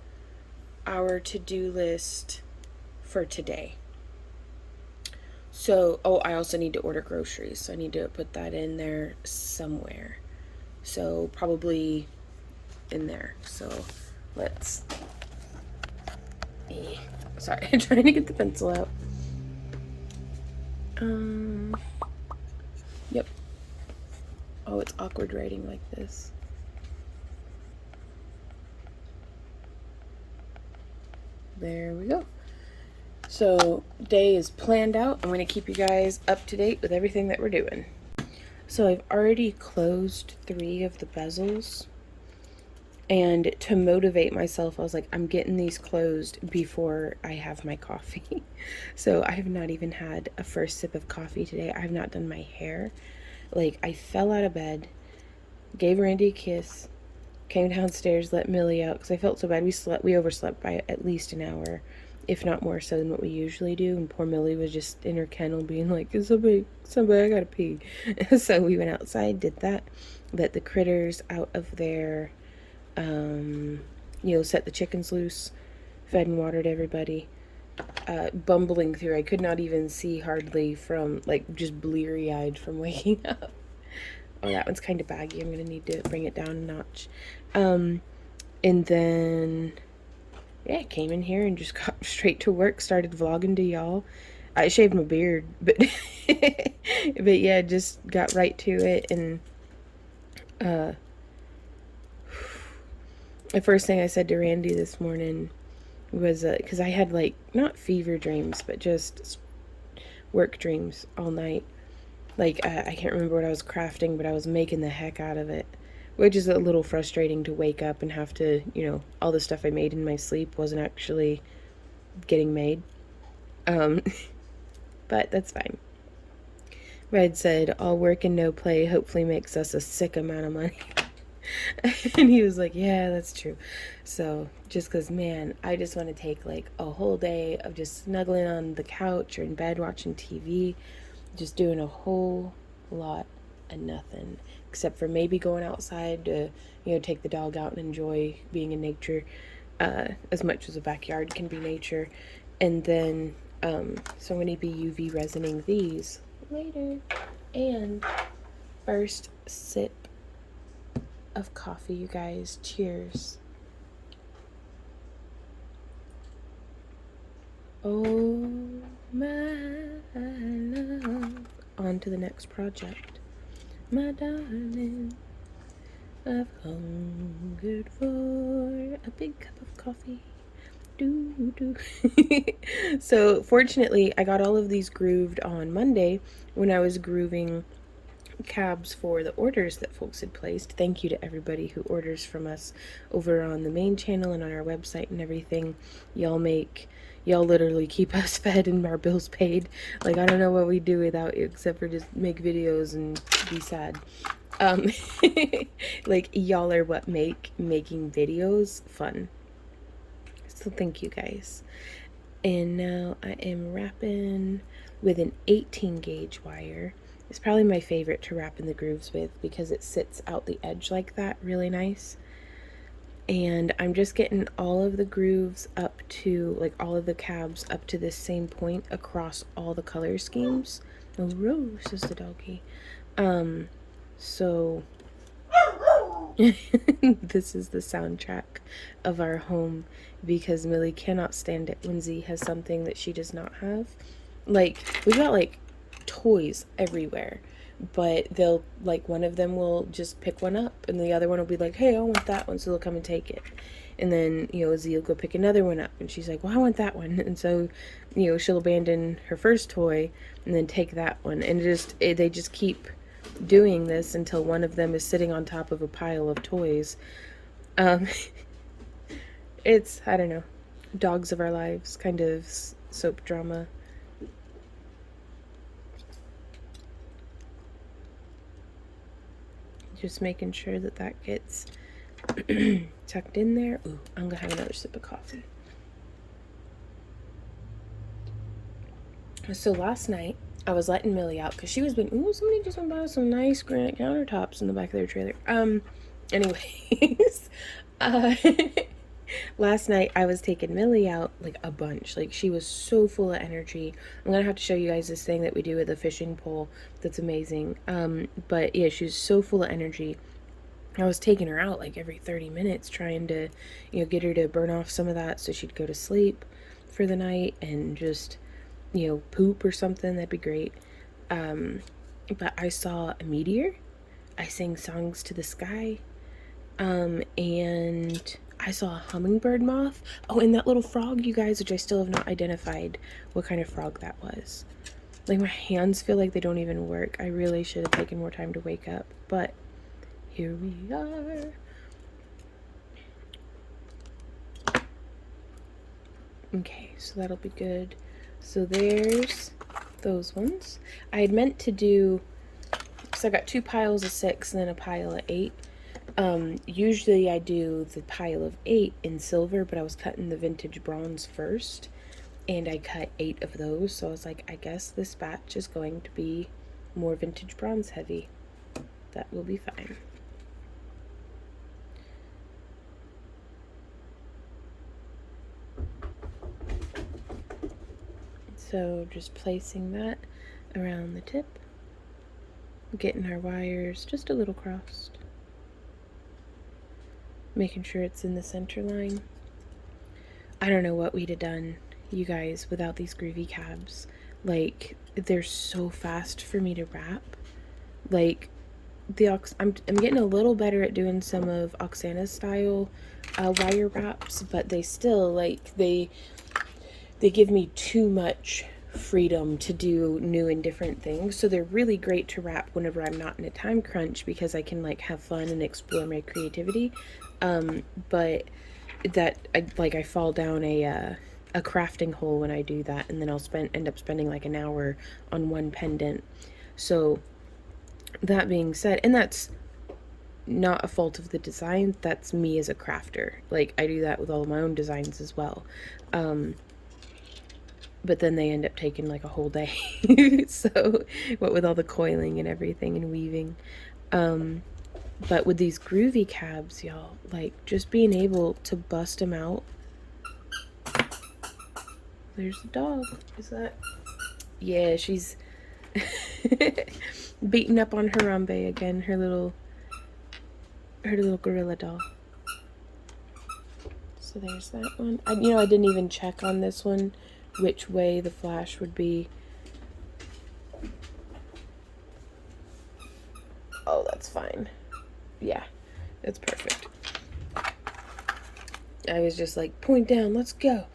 our to-do list for today. So, oh, I also need to order groceries, so I need to put that in there somewhere. So, probably in there. So, let's... Sorry, I'm trying to get the pencil out. Yep. Oh, it's awkward writing like this. There we go. So, day is planned out. I'm going to keep you guys up to date with everything that we're doing. So, I've already closed 3 of the bezels. And to motivate myself, I was like, I'm getting these closed before I have my coffee. So, I have not even had a first sip of coffee today. I have not done my hair. Like, I fell out of bed, gave Randy a kiss, came downstairs, let Millie out, because I felt so bad. We overslept by at least an hour, if not more so than what we usually do. And poor Millie was just in her kennel being like, somebody, I gotta pee. So we went outside, did that, let the critters out of their, set the chickens loose, fed and watered everybody. Bumbling through, I could not even see hardly from, like, just bleary-eyed from waking up. Oh, that one's kind of baggy. I'm gonna need to bring it down a notch. And then, yeah, came in here and just got straight to work, started vlogging to y'all. I shaved my beard, but but yeah, just got right to it. And the first thing I said to Randy this morning was, because I had, like, not fever dreams, but just work dreams all night. Like, I can't remember what I was crafting, but I was making the heck out of it. Which is a little frustrating to wake up and have to, all the stuff I made in my sleep wasn't actually getting made. But that's fine. Red said, all work and no play hopefully makes us a sick amount of money. And he was like, yeah, that's true. So just because, man, I just want to take like a whole day of just snuggling on the couch or in bed watching TV, just doing a whole lot of nothing, except for maybe going outside to, take the dog out and enjoy being in nature, as much as a backyard can be nature. And then, so I'm going to be UV resining these later. And first sip of coffee, you guys. Cheers. Oh, my love. On to the next project. My darling, I've hungered for a big cup of coffee. Do. So fortunately, I got all of these grooved on Monday when I was grooving cabs for the orders that folks had placed. Thank you to everybody who orders from us over on the main channel and on our website and everything. Y'all literally keep us fed and our bills paid. Like, I don't know what we do without you except for just make videos and be sad. Like, y'all are what make making videos fun. So thank you guys. And now I am wrapping with an 18 gauge wire. It's probably my favorite to wrap in the grooves with because it sits out the edge like that really nice. And I'm just getting all of the grooves up to, like, all of the cabs up to this same point across all the color schemes. Oh, Rose is the doggy. So this is the soundtrack of our home because Millie cannot stand it when Z has something that she does not have. Like, we got like toys everywhere, but they'll, like, one of them will just pick one up and the other one will be like, hey, I want that one, so they'll come and take it. And then, Z will go pick another one up and she's like, well, I want that one. And so, she'll abandon her first toy and then take that one. And they just keep doing this until one of them is sitting on top of a pile of toys. It's, I don't know, dogs of our lives kind of soap drama. Just making sure that gets tucked in there. Ooh, I'm gonna have another sip of coffee. So last night I was letting Millie out because she was being, somebody just went by with some nice granite countertops in the back of their trailer. Anyways, last night I was taking Millie out like a bunch. Like, she was so full of energy. I'm gonna have to show you guys this thing that we do with a fishing pole that's amazing. But yeah, she was so full of energy. I was taking her out like every 30 minutes trying to, get her to burn off some of that so she'd go to sleep for the night and just, poop or something. That'd be great. But I saw a meteor. I sang songs to the sky. And I saw a hummingbird moth. Oh, and that little frog, you guys, which I still have not identified what kind of frog that was. Like, my hands feel like they don't even work. I really should have taken more time to wake up, but here we are. Okay, so that'll be good. So there's those ones. I had meant to do, so I got 2 piles of 6 and then a pile of 8. Usually I do the pile of 8 in silver, but I was cutting the vintage bronze first, and I cut 8 of those, so I was like, I guess this batch is going to be more vintage bronze heavy. That will be fine. So just placing that around the tip, getting our wires just a little crossed, making sure it's in the center line. I don't know what we'd have done, you guys, without these groovy cabs. Like, they're so fast for me to wrap. Like, I'm getting a little better at doing some of Oksana's style wire wraps, but they still, like, they give me too much freedom to do new and different things. So they're really great to wrap whenever I'm not in a time crunch because I can, like, have fun and explore my creativity. But that I fall down a crafting hole when I do that, and then I'll end up spending like an hour on one pendant. So that being said, and that's not a fault of the design. That's me as a crafter. Like, I do that with all of my own designs as well. But then they end up taking like a whole day. So, what with all the coiling and everything and weaving. But with these groovy cabs, y'all, like, just being able to bust them out. There's the dog. Is that? Yeah, she's beating up on Harambe again, her little gorilla doll. So there's that one. I didn't even check on this one which way the flash would be. Oh, that's fine. Yeah, that's perfect. I was just like, point down, let's go.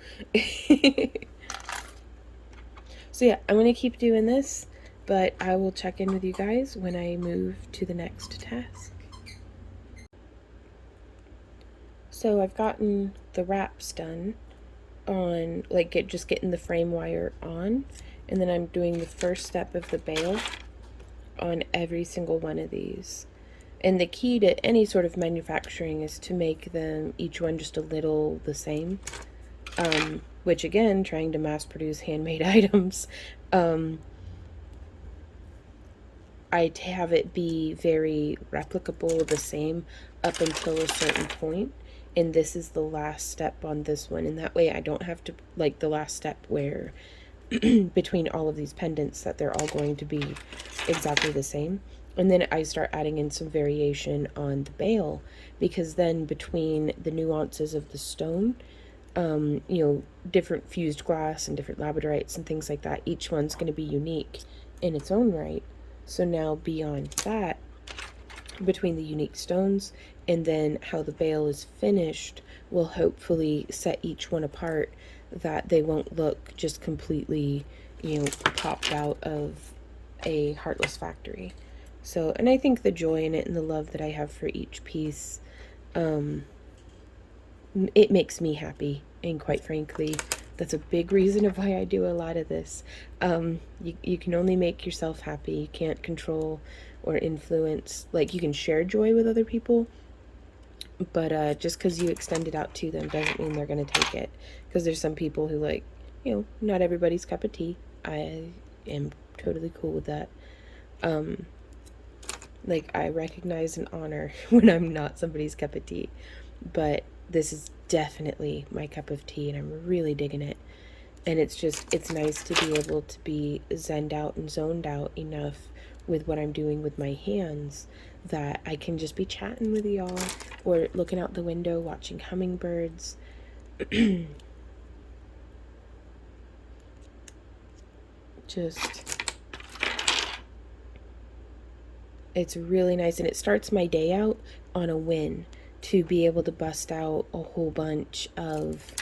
So yeah, I'm going to keep doing this, but I will check in with you guys when I move to the next task. So I've gotten the wraps done on, like, just getting the frame wire on, and then I'm doing the first step of the bail on every single one of these. And the key to any sort of manufacturing is to make them, each one just a little the same. Which again, trying to mass produce handmade items, I have it be very replicable, the same up until a certain point. And this is the last step on this one. And that way I don't have to, like, the last step where between all of these pendants that they're all going to be exactly the same. And then I start adding in some variation on the bail, because then between the nuances of the stone, different fused glass and different labradorites and things like that, each one's going to be unique in its own right. So now beyond that, between the unique stones and then how the bail is finished will hopefully set each one apart, that they won't look just completely, popped out of a heartless factory. So, and I think the joy in it and the love that I have for each piece, it makes me happy. And quite frankly, that's a big reason of why I do a lot of this. You can only make yourself happy. You can't control or influence. Like, you can share joy with other people, but just because you extend it out to them doesn't mean they're going to take it. Because there's some people who, like, not everybody's cup of tea. I am totally cool with that. Like, I recognize and honor when I'm not somebody's cup of tea. But this is definitely my cup of tea, and I'm really digging it. And it's nice to be able to be zened out and zoned out enough with what I'm doing with my hands that I can just be chatting with y'all or looking out the window watching hummingbirds. It's really nice, and it starts my day out on a win to be able to bust out a whole bunch of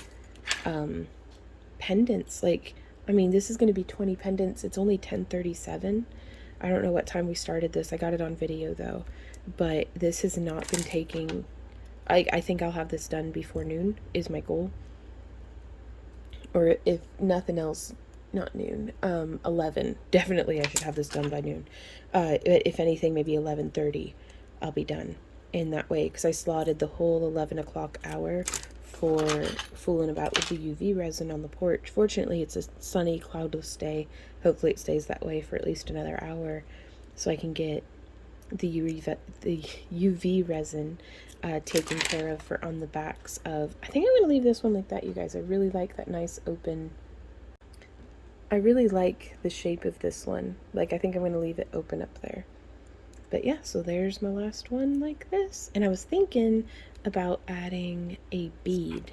pendants. Like, I mean, this is going to be 20 pendants. It's only 10:37. I don't know what time we started this. I got it on video though, but this has not been taking, I think I'll have this done before noon is my goal. Or if nothing else, not noon, 11. Definitely I should have this done by noon. If anything, maybe 11:30 I'll be done in that way, because I slotted the whole 11 o'clock hour for fooling about with the UV resin on the porch. Fortunately, it's a sunny, cloudless day. Hopefully it stays that way for at least another hour, so I can get the UV resin taken care of for on the backs of, I think I'm going to leave this one like that, you guys. I really like that nice open, I really like the shape of this one. Like, I think I'm going to leave it open up there. But yeah, so there's my last one like this. And I was thinking about adding a bead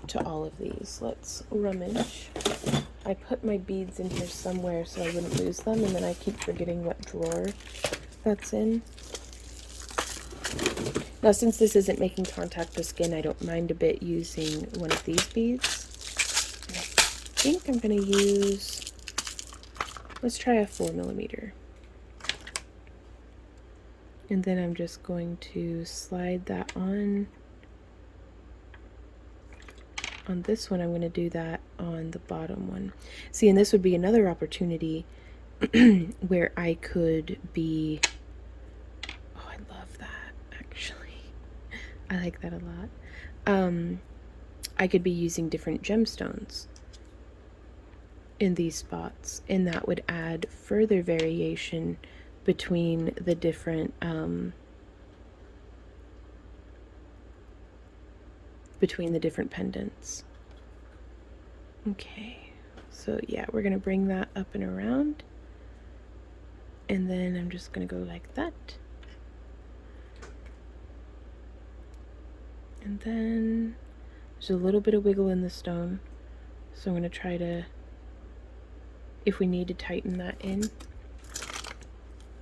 to all of these. Let's rummage. I put my beads in here somewhere so I wouldn't lose them, and then I keep forgetting what drawer that's in. Now, since this isn't making contact with skin, I don't mind a bit using one of these beads. And I think I'm going to use, let's try a 4mm. And then I'm just going to slide that on. On this one, I'm going to do that on the bottom one. See, and this would be another opportunity where I could be, oh, I love that, I like that a lot. I could be using different gemstones in these spots, and that would add further variation between the different pendants. Okay, so yeah, we're gonna bring that up and around, and then I'm just gonna go like that, and then there's a little bit of wiggle in the stone, so I'm gonna try to, if we need to tighten that in,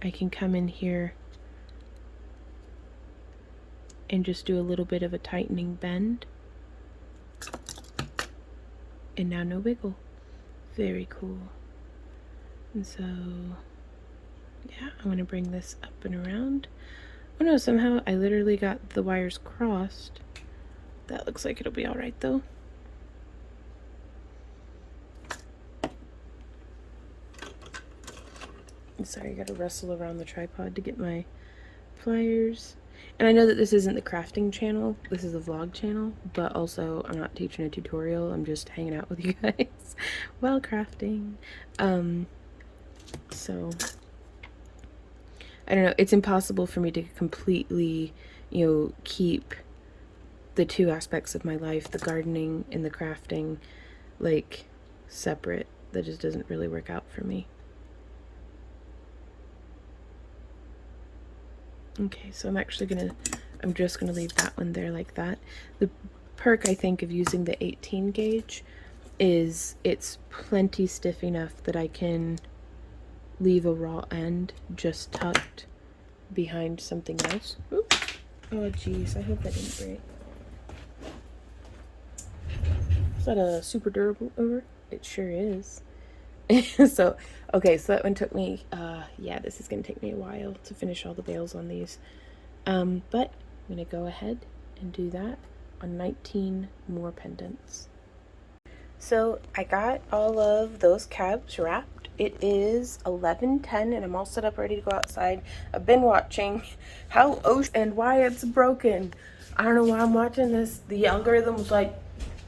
I can come in here and just do a little bit of a tightening bend. And now no wiggle. Very cool. And so, yeah, I'm gonna bring this up and around. Oh no, somehow I literally got the wires crossed. That looks like it'll be all right though. I'm sorry, I gotta wrestle around the tripod to get my pliers. And I know that this isn't the crafting channel, this is a vlog channel, but also I'm not teaching a tutorial, I'm just hanging out with you guys while crafting. So, I don't know, it's impossible for me to completely, you know, keep the two aspects of my life, the gardening and the crafting, like, separate. That just doesn't really work out for me. Okay, so I'm just gonna leave that one there like that. The perk, I think, of using the 18 gauge is it's plenty stiff enough that I can leave a raw end just tucked behind something else. Oops. Oh geez, I hope that didn't break. Is that a super durable over? It sure is. So, okay, so that one took me, yeah, this is going to take me a while to finish all the bales on these. But I'm going to go ahead and do that on 19 more pendants. So I got all of those cabs wrapped. It is 11:10 and I'm all set up ready to go outside. I've been watching how ocean and why it's broken. I don't know why I'm watching this. The algorithm was like,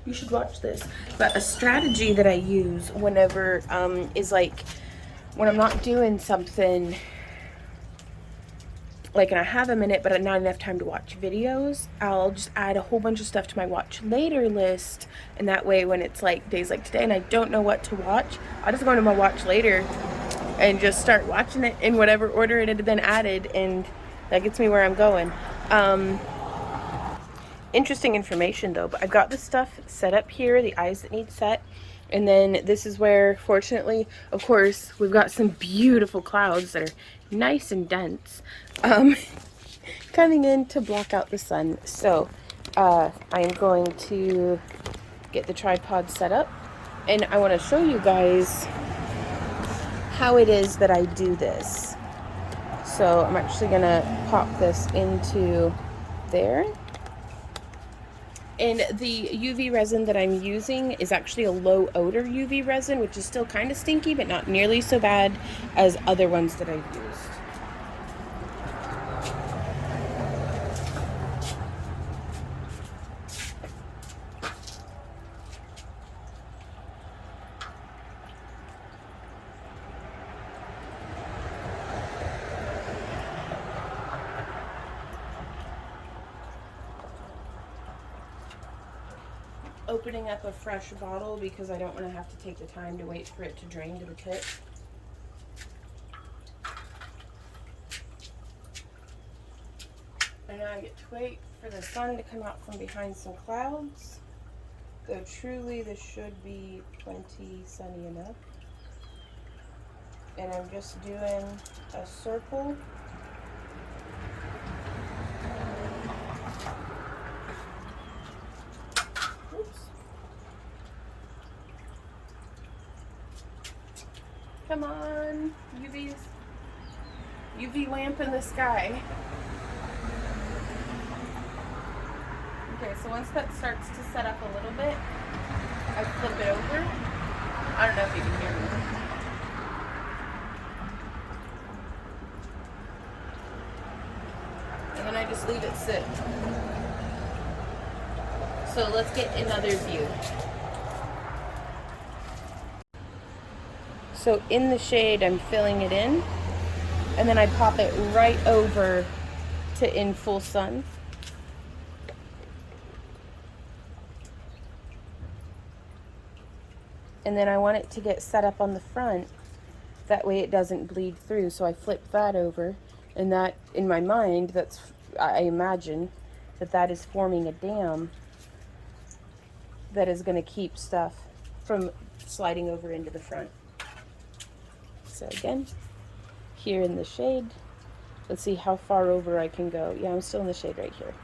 you should watch this. But a strategy that I use whenever is like when I'm not doing something like, and I have a minute but not enough time to watch videos, I'll just add a whole bunch of stuff to my watch later list, and that way when it's like days like today and I don't know what to watch, I'll just go into my watch later and just start watching it in whatever order it had been added, and that gets me where I'm going. Interesting information though, but I've got the stuff set up here, the eyes that need set, and then this is where, fortunately, of course, we've got some beautiful clouds that are nice and dense coming in to block out the sun. So I am going to get the tripod set up, and I want to show you guys how it is that I do this. So I'm actually gonna pop this into there. And the UV resin that I'm using is actually a low odor UV resin, which is still kind of stinky, but not nearly so bad as other ones that I've used. Opening up a fresh bottle because I don't want to have to take the time to wait for it to drain to the tip. And now I get to wait for the sun to come out from behind some clouds. Though truly this should be plenty sunny enough. And I'm just doing a circle. Come on, UV lamp in the sky. Okay, so once that starts to set up a little bit, I flip it over. I don't know if you can hear me. And then I just leave it sit. So let's get another view. So in the shade, I'm filling it in, and then I pop it right over to in full sun. And then I want it to get set up on the front. That way it doesn't bleed through. So I flip that over, and that, in my mind, I imagine that is forming a dam that is going to keep stuff from sliding over into the front. So again, here in the shade, let's see how far over I can go. Yeah, I'm still in the shade right here.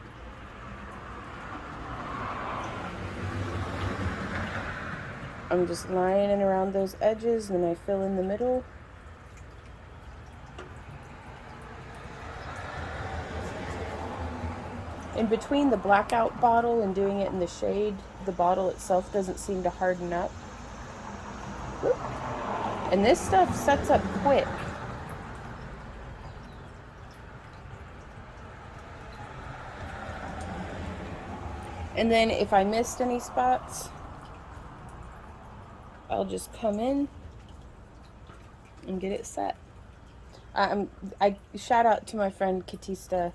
I'm just lining around those edges, and then I fill in the middle. In between the blackout bottle and doing it in the shade, the bottle itself doesn't seem to harden up. And this stuff sets up quick. And then if I missed any spots, I'll just come in and get it set. I shout out to my friend Catista.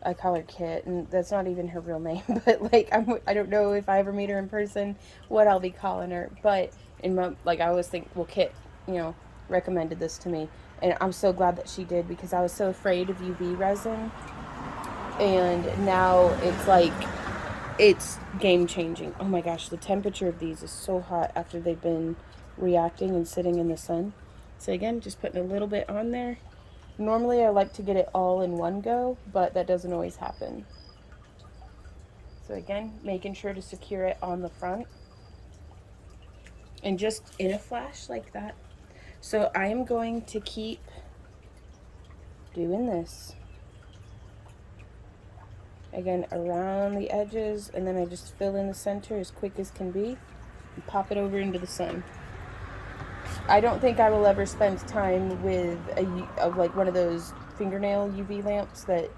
I call her Kit, and that's not even her real name, but like I don't know if I ever meet her in person what I'll be calling her. But in my, like, I always think, well, Kit, recommended this to me, and I'm so glad that she did, because I was so afraid of UV resin, and now it's like, it's game changing. Oh my gosh, the temperature of these is so hot after they've been reacting and sitting in the sun. So again, just putting a little bit on there. Normally I like to get it all in one go, but that doesn't always happen. So again, making sure to secure it on the front. And just in a flash like that. So I am going to keep doing this. Again, around the edges, and then I just fill in the center as quick as can be and pop it over into the sun. I don't think I will ever spend time with like one of those fingernail UV lamps that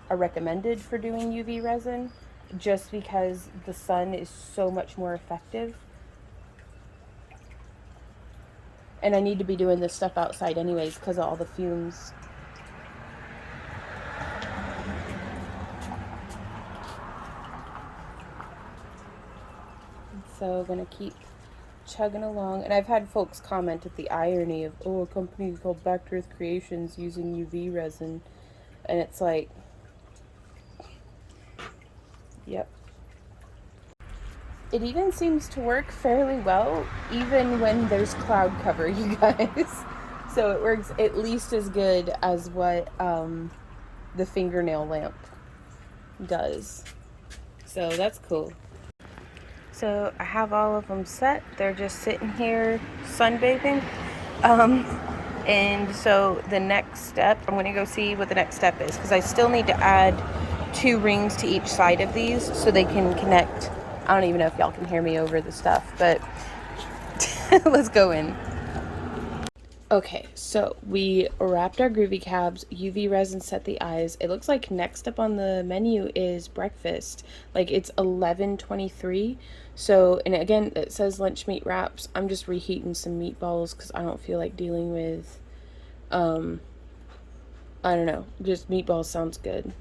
are recommended for doing UV resin, just because the sun is so much more effective. And I need to be doing this stuff outside anyways because of all the fumes. So I'm gonna keep chugging along, and I've had folks comment at the irony of, oh, a company called Back to Earth Creations using UV resin, and it's like, yep. It even seems to work fairly well, even when there's cloud cover, you guys. So it works at least as good as what the fingernail lamp does. So that's cool. So I have all of them set. They're just sitting here sunbathing. And so the next step, I'm going to go see what the next step is, because I still need to add 2 rings to each side of these so they can connect. I don't even know if y'all can hear me over the stuff, but let's go in. Okay, so we wrapped our groovy cabs, UV resin set the eyes. It looks like next up on the menu is breakfast. Like, it's 11:23. So, and again, it says lunch meat wraps. I'm just reheating some meatballs because I don't feel like dealing with, I don't know, just meatballs sounds good.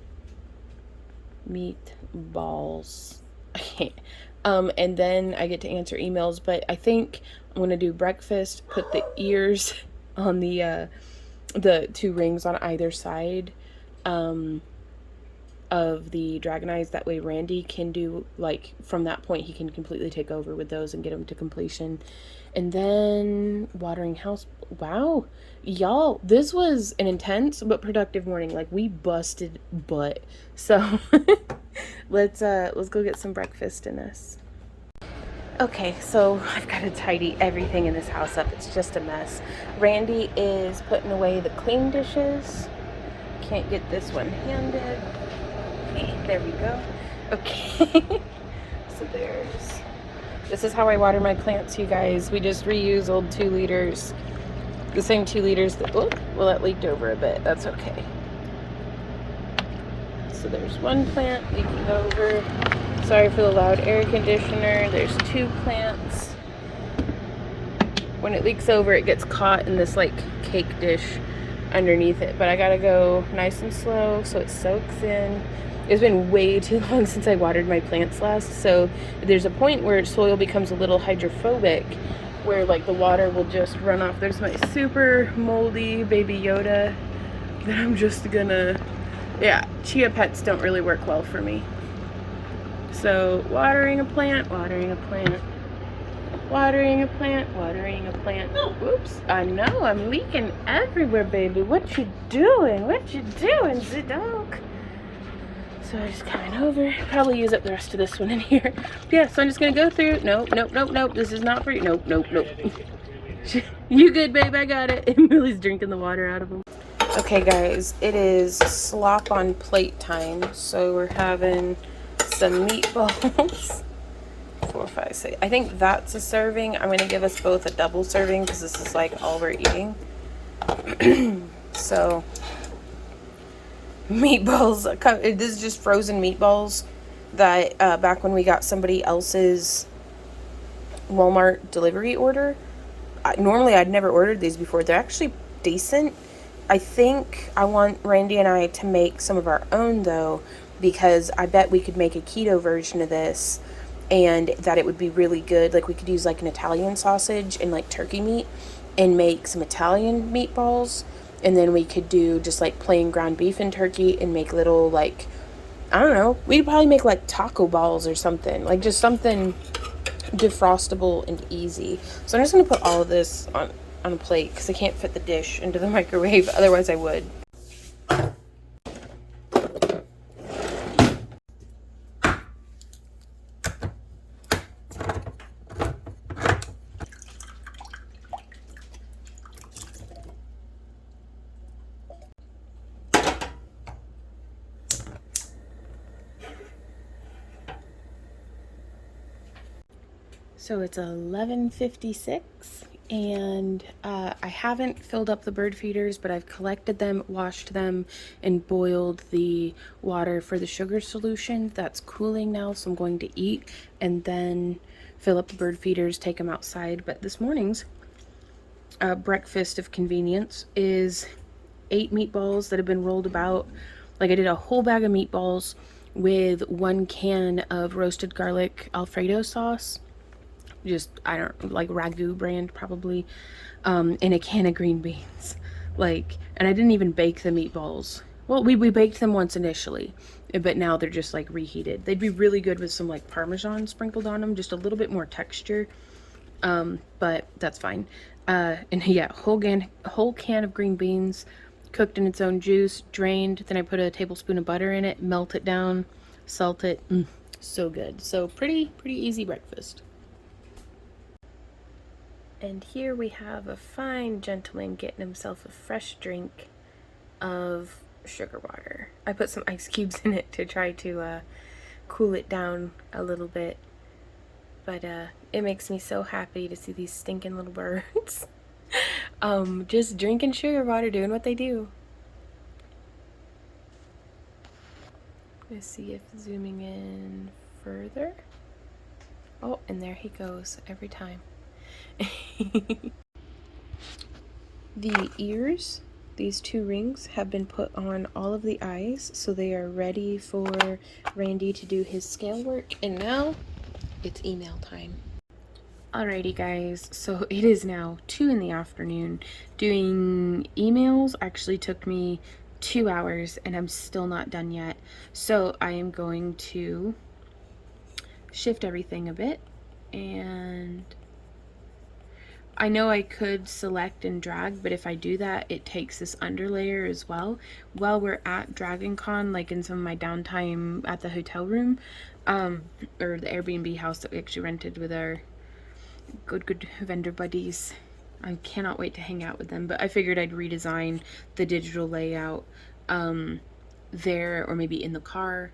Meatballs. I can't. And then I get to answer emails, but I think I'm going to do breakfast, put the ears on the 2 rings on either side of the dragon eyes. That way Randy can do, like, from that point he can completely take over with those and get them to completion. And then watering house. Wow, y'all, this was an intense but productive morning. Like, we busted butt. So let's go get some breakfast in us. Okay, so I've got to tidy everything in this house up. It's just a mess. Randy is putting away the clean dishes. Can't get this one handed. There we go. Okay. So this is how I water my plants, you guys. We just reuse old 2 liters. The same 2 liters that, oh, well, that leaked over a bit. That's okay. So there's one plant leaking over. Sorry for the loud air conditioner. There's 2 plants. When it leaks over, it gets caught in this like cake dish underneath it. But I gotta go nice and slow so it soaks in. It's been way too long since I watered my plants last, so there's a point where soil becomes a little hydrophobic, where like the water will just run off. There's my super moldy baby Yoda that I'm just gonna, yeah, chia pets don't really work well for me. So watering a plant, watering a plant, watering a plant, watering a plant. Oh, whoops, I know I'm leaking everywhere, baby. What you doing? What you doing, Z-Dog? So I just coming over, probably use up the rest of this one in here. Yeah, so I'm just gonna go through. Nope, nope, nope, nope. This is not for you. Nope, nope, nope. You good, babe? I got it. And Millie's drinking the water out of them. Okay, guys, it is slop on plate time. So we're having some meatballs. 4, 5, 6. I think that's a serving. I'm gonna give us both a double serving because this is like all we're eating. So. Meatballs. This is just frozen meatballs that back when we got somebody else's Walmart delivery order. Normally I'd never ordered these before. They're actually decent. I think I want Randy and I to make some of our own though, because I bet we could make a keto version of this and that it would be really good. Like we could use like an Italian sausage and like turkey meat and make some Italian meatballs. And then we could do just like plain ground beef and turkey and make little like, I don't know, we'd probably make like taco balls or something. Like just something defrostable and easy. So I'm just going to put all of this on a plate because I can't fit the dish into the microwave. Otherwise I would. So it's 11:56 and I haven't filled up the bird feeders, but I've collected them, washed them, and boiled the water for the sugar solution. That's cooling now, so I'm going to eat and then fill up the bird feeders, take them outside. But this morning's breakfast of convenience is 8 meatballs that have been rolled about. Like I did a whole bag of meatballs with 1 can of roasted garlic Alfredo sauce. Just, I don't, like Ragu brand probably, in a can of green beans. Like, and I didn't even bake the meatballs. Well, we baked them once initially, but now they're just like reheated. They'd be really good with some like Parmesan sprinkled on them, just a little bit more texture. But that's fine. And yeah, whole can of green beans, cooked in its own juice, drained. Then I put a tablespoon of butter in it, melt it down, salt it. So good. So pretty easy breakfast. And here we have a fine gentleman getting himself a fresh drink of sugar water. I put some ice cubes in it to try to cool it down a little bit. But it makes me so happy to see these stinking little birds just drinking sugar water, doing what they do. Let's see if zooming in further. Oh, and there he goes every time. The ears, these 2 rings, have been put on all of the eyes, so they are ready for Randy to do his scale work. And now it's email time. Alrighty guys, so it is now 2 in the afternoon. Doing emails actually took me 2 hours and I'm still not done yet. So I am going to shift everything a bit, and I know I could select and drag, but if I do that, it takes this underlayer as well. While we're at DragonCon, like in some of my downtime at the hotel room, or the Airbnb house that we actually rented with our good vendor buddies. I cannot wait to hang out with them, but I figured I'd redesign the digital layout there, or maybe in the car,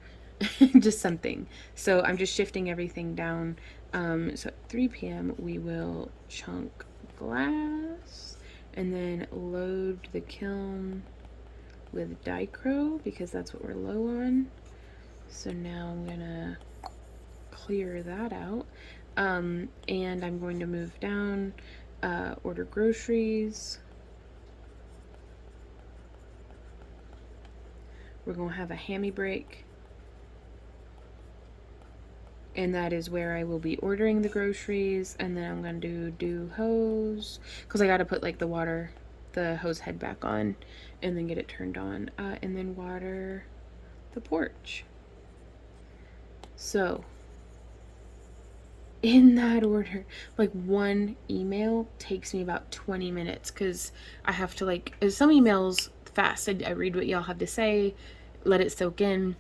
just something. So I'm just shifting everything down. So at 3 p.m. we will chunk glass and then load the kiln with dichro because that's what we're low on. So now I'm gonna clear that out. And I'm going to move down, order groceries. We're going to have a hammy break. And that is where I will be ordering the groceries. And then I'm going to do hose. Because I got to put like the hose head back on. And then get it turned on. And then water the porch. So, in that order, like one email takes me about 20 minutes. Because I have to like, some emails fast. I read what y'all have to say. Let it soak in.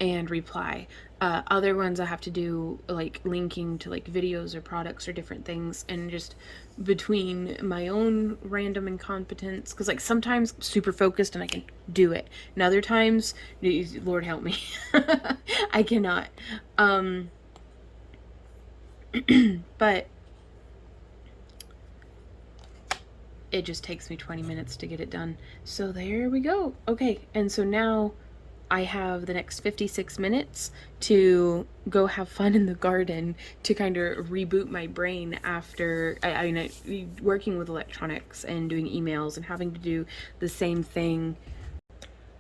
And reply. Other ones I have to do like linking to like videos or products or different things, and just between my own random incompetence, because like sometimes super focused and I can do it, and other times, Lord help me, I cannot. But it just takes me 20 minutes to get it done. So there we go. Okay, and so now I have the next 56 minutes to go have fun in the garden, to kind of reboot my brain after working with electronics and doing emails and having to do the same thing.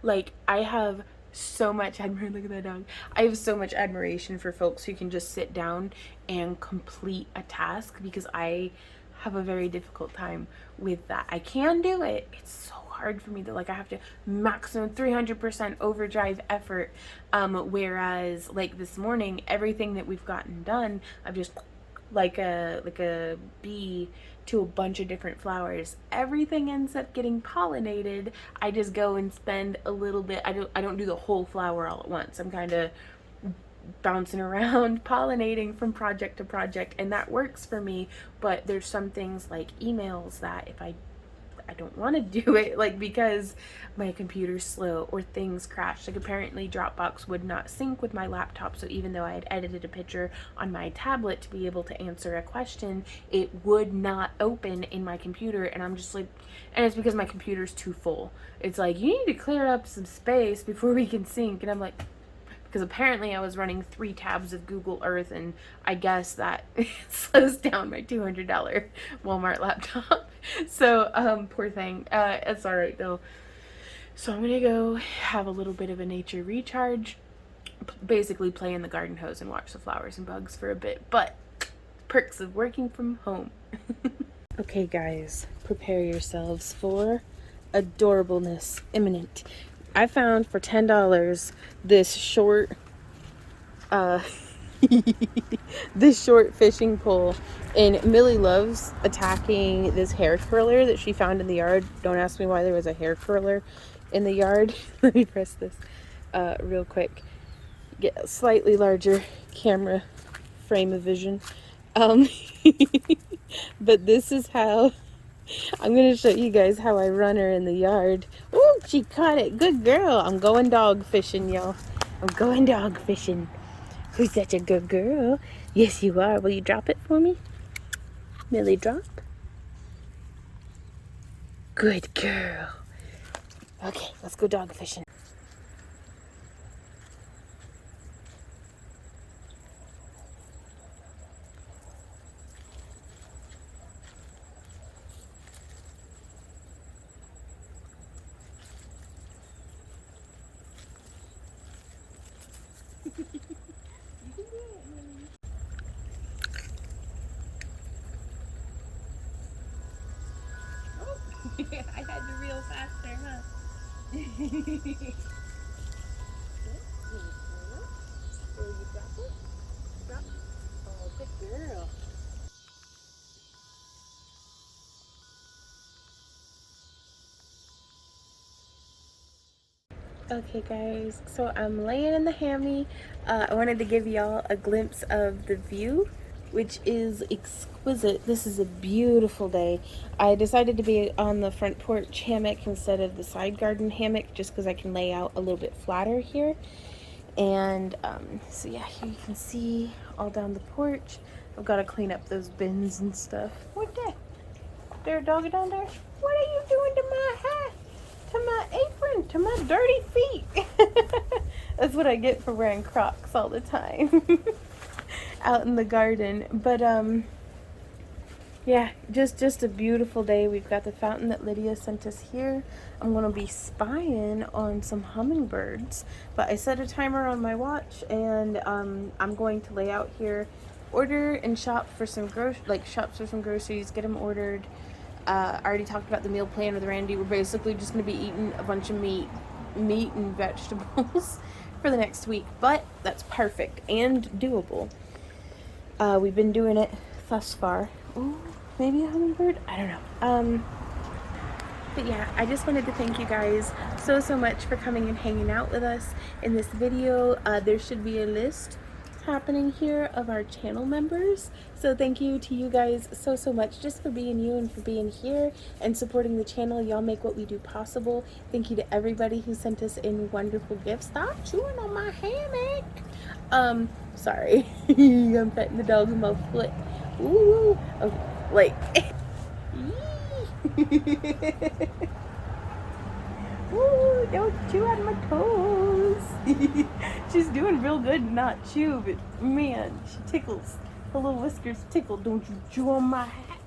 Like, I have so much admiration. Look at that dog. I have so much admiration for folks who can just sit down and complete a task, because I have a very difficult time with that. I can do it. It's so hard for me that like I have to maximum 300% overdrive effort, whereas like this morning, everything that we've gotten done, I've just like a bee to a bunch of different flowers, everything ends up getting pollinated. I just go and spend a little bit. I don't do the whole flower all at once. I'm kind of bouncing around pollinating from project to project, and that works for me. But there's some things like emails that if I don't want to do it, like because my computer's slow or things crash. Like apparently Dropbox would not sync with my laptop, so even though I had edited a picture on my tablet to be able to answer a question, it would not open in my computer. And I'm just like, and it's because my computer's too full. It's like, you need to clear up some space before we can sync. And I'm like, because apparently I was running 3 tabs of Google Earth, and I guess that slows down my $200 Walmart laptop. So, poor thing. It's all right though. So I'm gonna go have a little bit of a nature recharge, basically play in the garden hose and watch the flowers and bugs for a bit. But perks of working from home. Okay, guys, prepare yourselves for adorableness imminent. I found for $10 this short this short fishing pole, and Millie loves attacking this hair curler that she found in the yard. Don't ask me why there was a hair curler in the yard. Let me press this real quick. Get a slightly larger camera frame of vision. But this is how I'm going to show you guys how I run her in the yard. Oh, she caught it. Good girl. I'm going dog fishing, y'all. I'm going dog fishing. Who's such a good girl? Yes, you are. Will you drop it for me? Millie, drop. Good girl. Okay, let's go dog fishing. I had to reel faster, huh? Will you drop it? Drop. Oh, good girl. Okay, guys, so I'm laying in the hammy. I wanted to give y'all a glimpse of the view, which is exquisite. This is a beautiful day. I decided to be on the front porch hammock instead of the side garden hammock, just because I can lay out a little bit flatter here. And so yeah, here you can see all down the porch. I've got to clean up those bins and stuff. What that? There a doggy down there? What are you doing to my hat? To my apron? To my dirty feet? That's what I get for wearing Crocs all the time. out in the garden. But yeah, just a beautiful day. We've got the fountain that Lydia sent us here. I'm gonna be spying on some hummingbirds, but I set a timer on my watch, and I'm going to lay out here, order and shop for some shops for some groceries, get them ordered. I already talked about the meal plan with Randy. We're basically just gonna be eating a bunch of meat and vegetables for the next week, but that's perfect and doable. We've been doing it thus far. Ooh, maybe a hummingbird? I don't know. But yeah, I just wanted to thank you guys so much for coming and hanging out with us in this video. There should be a list happening here of our channel members, so thank you to you guys so much just for being you and for being here and supporting the channel. Y'all make what we do possible. Thank you to everybody who sent us in wonderful gifts. Stop chewing on my hammock. Sorry. I'm petting the dog with my foot. Ooh, okay, like ooh, don't chew on my toes. She's doing real good to not chew, but man, she tickles. Her little whiskers tickle. Don't you chew on my hat.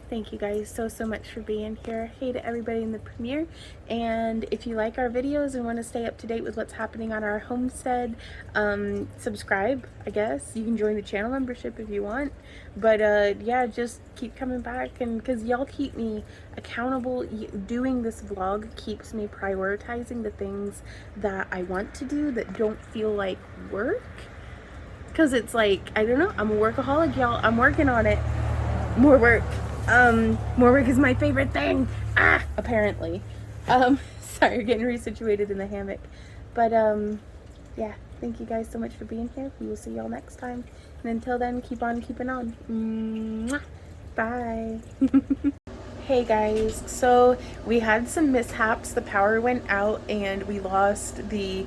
Thank you guys so much for being here. Hey to everybody in the premiere. And if you like our videos and want to stay up to date with what's happening on our homestead, subscribe, I guess. You can join the channel membership if you want. But yeah, just keep coming back, and because y'all keep me accountable. Doing this vlog keeps me prioritizing the things that I want to do that don't feel like work. Because it's like, I don't know, I'm a workaholic, y'all. I'm working on it. More work. More work is my favorite thing. Apparently. Sorry, getting resituated in the hammock. But, yeah, thank you guys so much for being here. We will see y'all next time. And until then, keep on keeping on. Mwah. Bye. Hey guys, so we had some mishaps. The power went out and we lost the,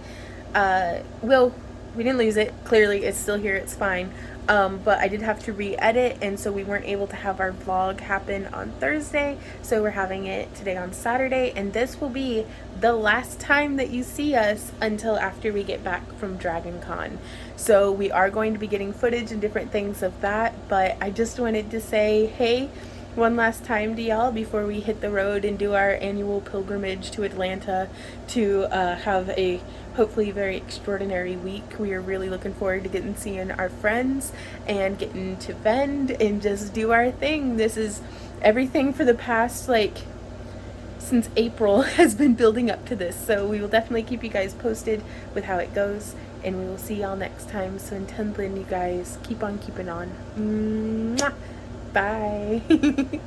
well, we didn't lose it. Clearly, it's still here. It's fine. But I did have to re-edit, and so we weren't able to have our vlog happen on Thursday, so we're having it today on Saturday, and this will be the last time that you see us until after we get back from DragonCon. So we are going to be getting footage and different things of that, but I just wanted to say hey one last time to y'all before we hit the road and do our annual pilgrimage to Atlanta to have a hopefully very extraordinary week. We are really looking forward to getting seeing our friends and getting to vend and just do our thing. This is everything for the past, like, since April has been building up to this, so we will definitely keep you guys posted with how it goes, and we will see y'all next time. So until then, you guys keep on keeping on. Mwah! Bye.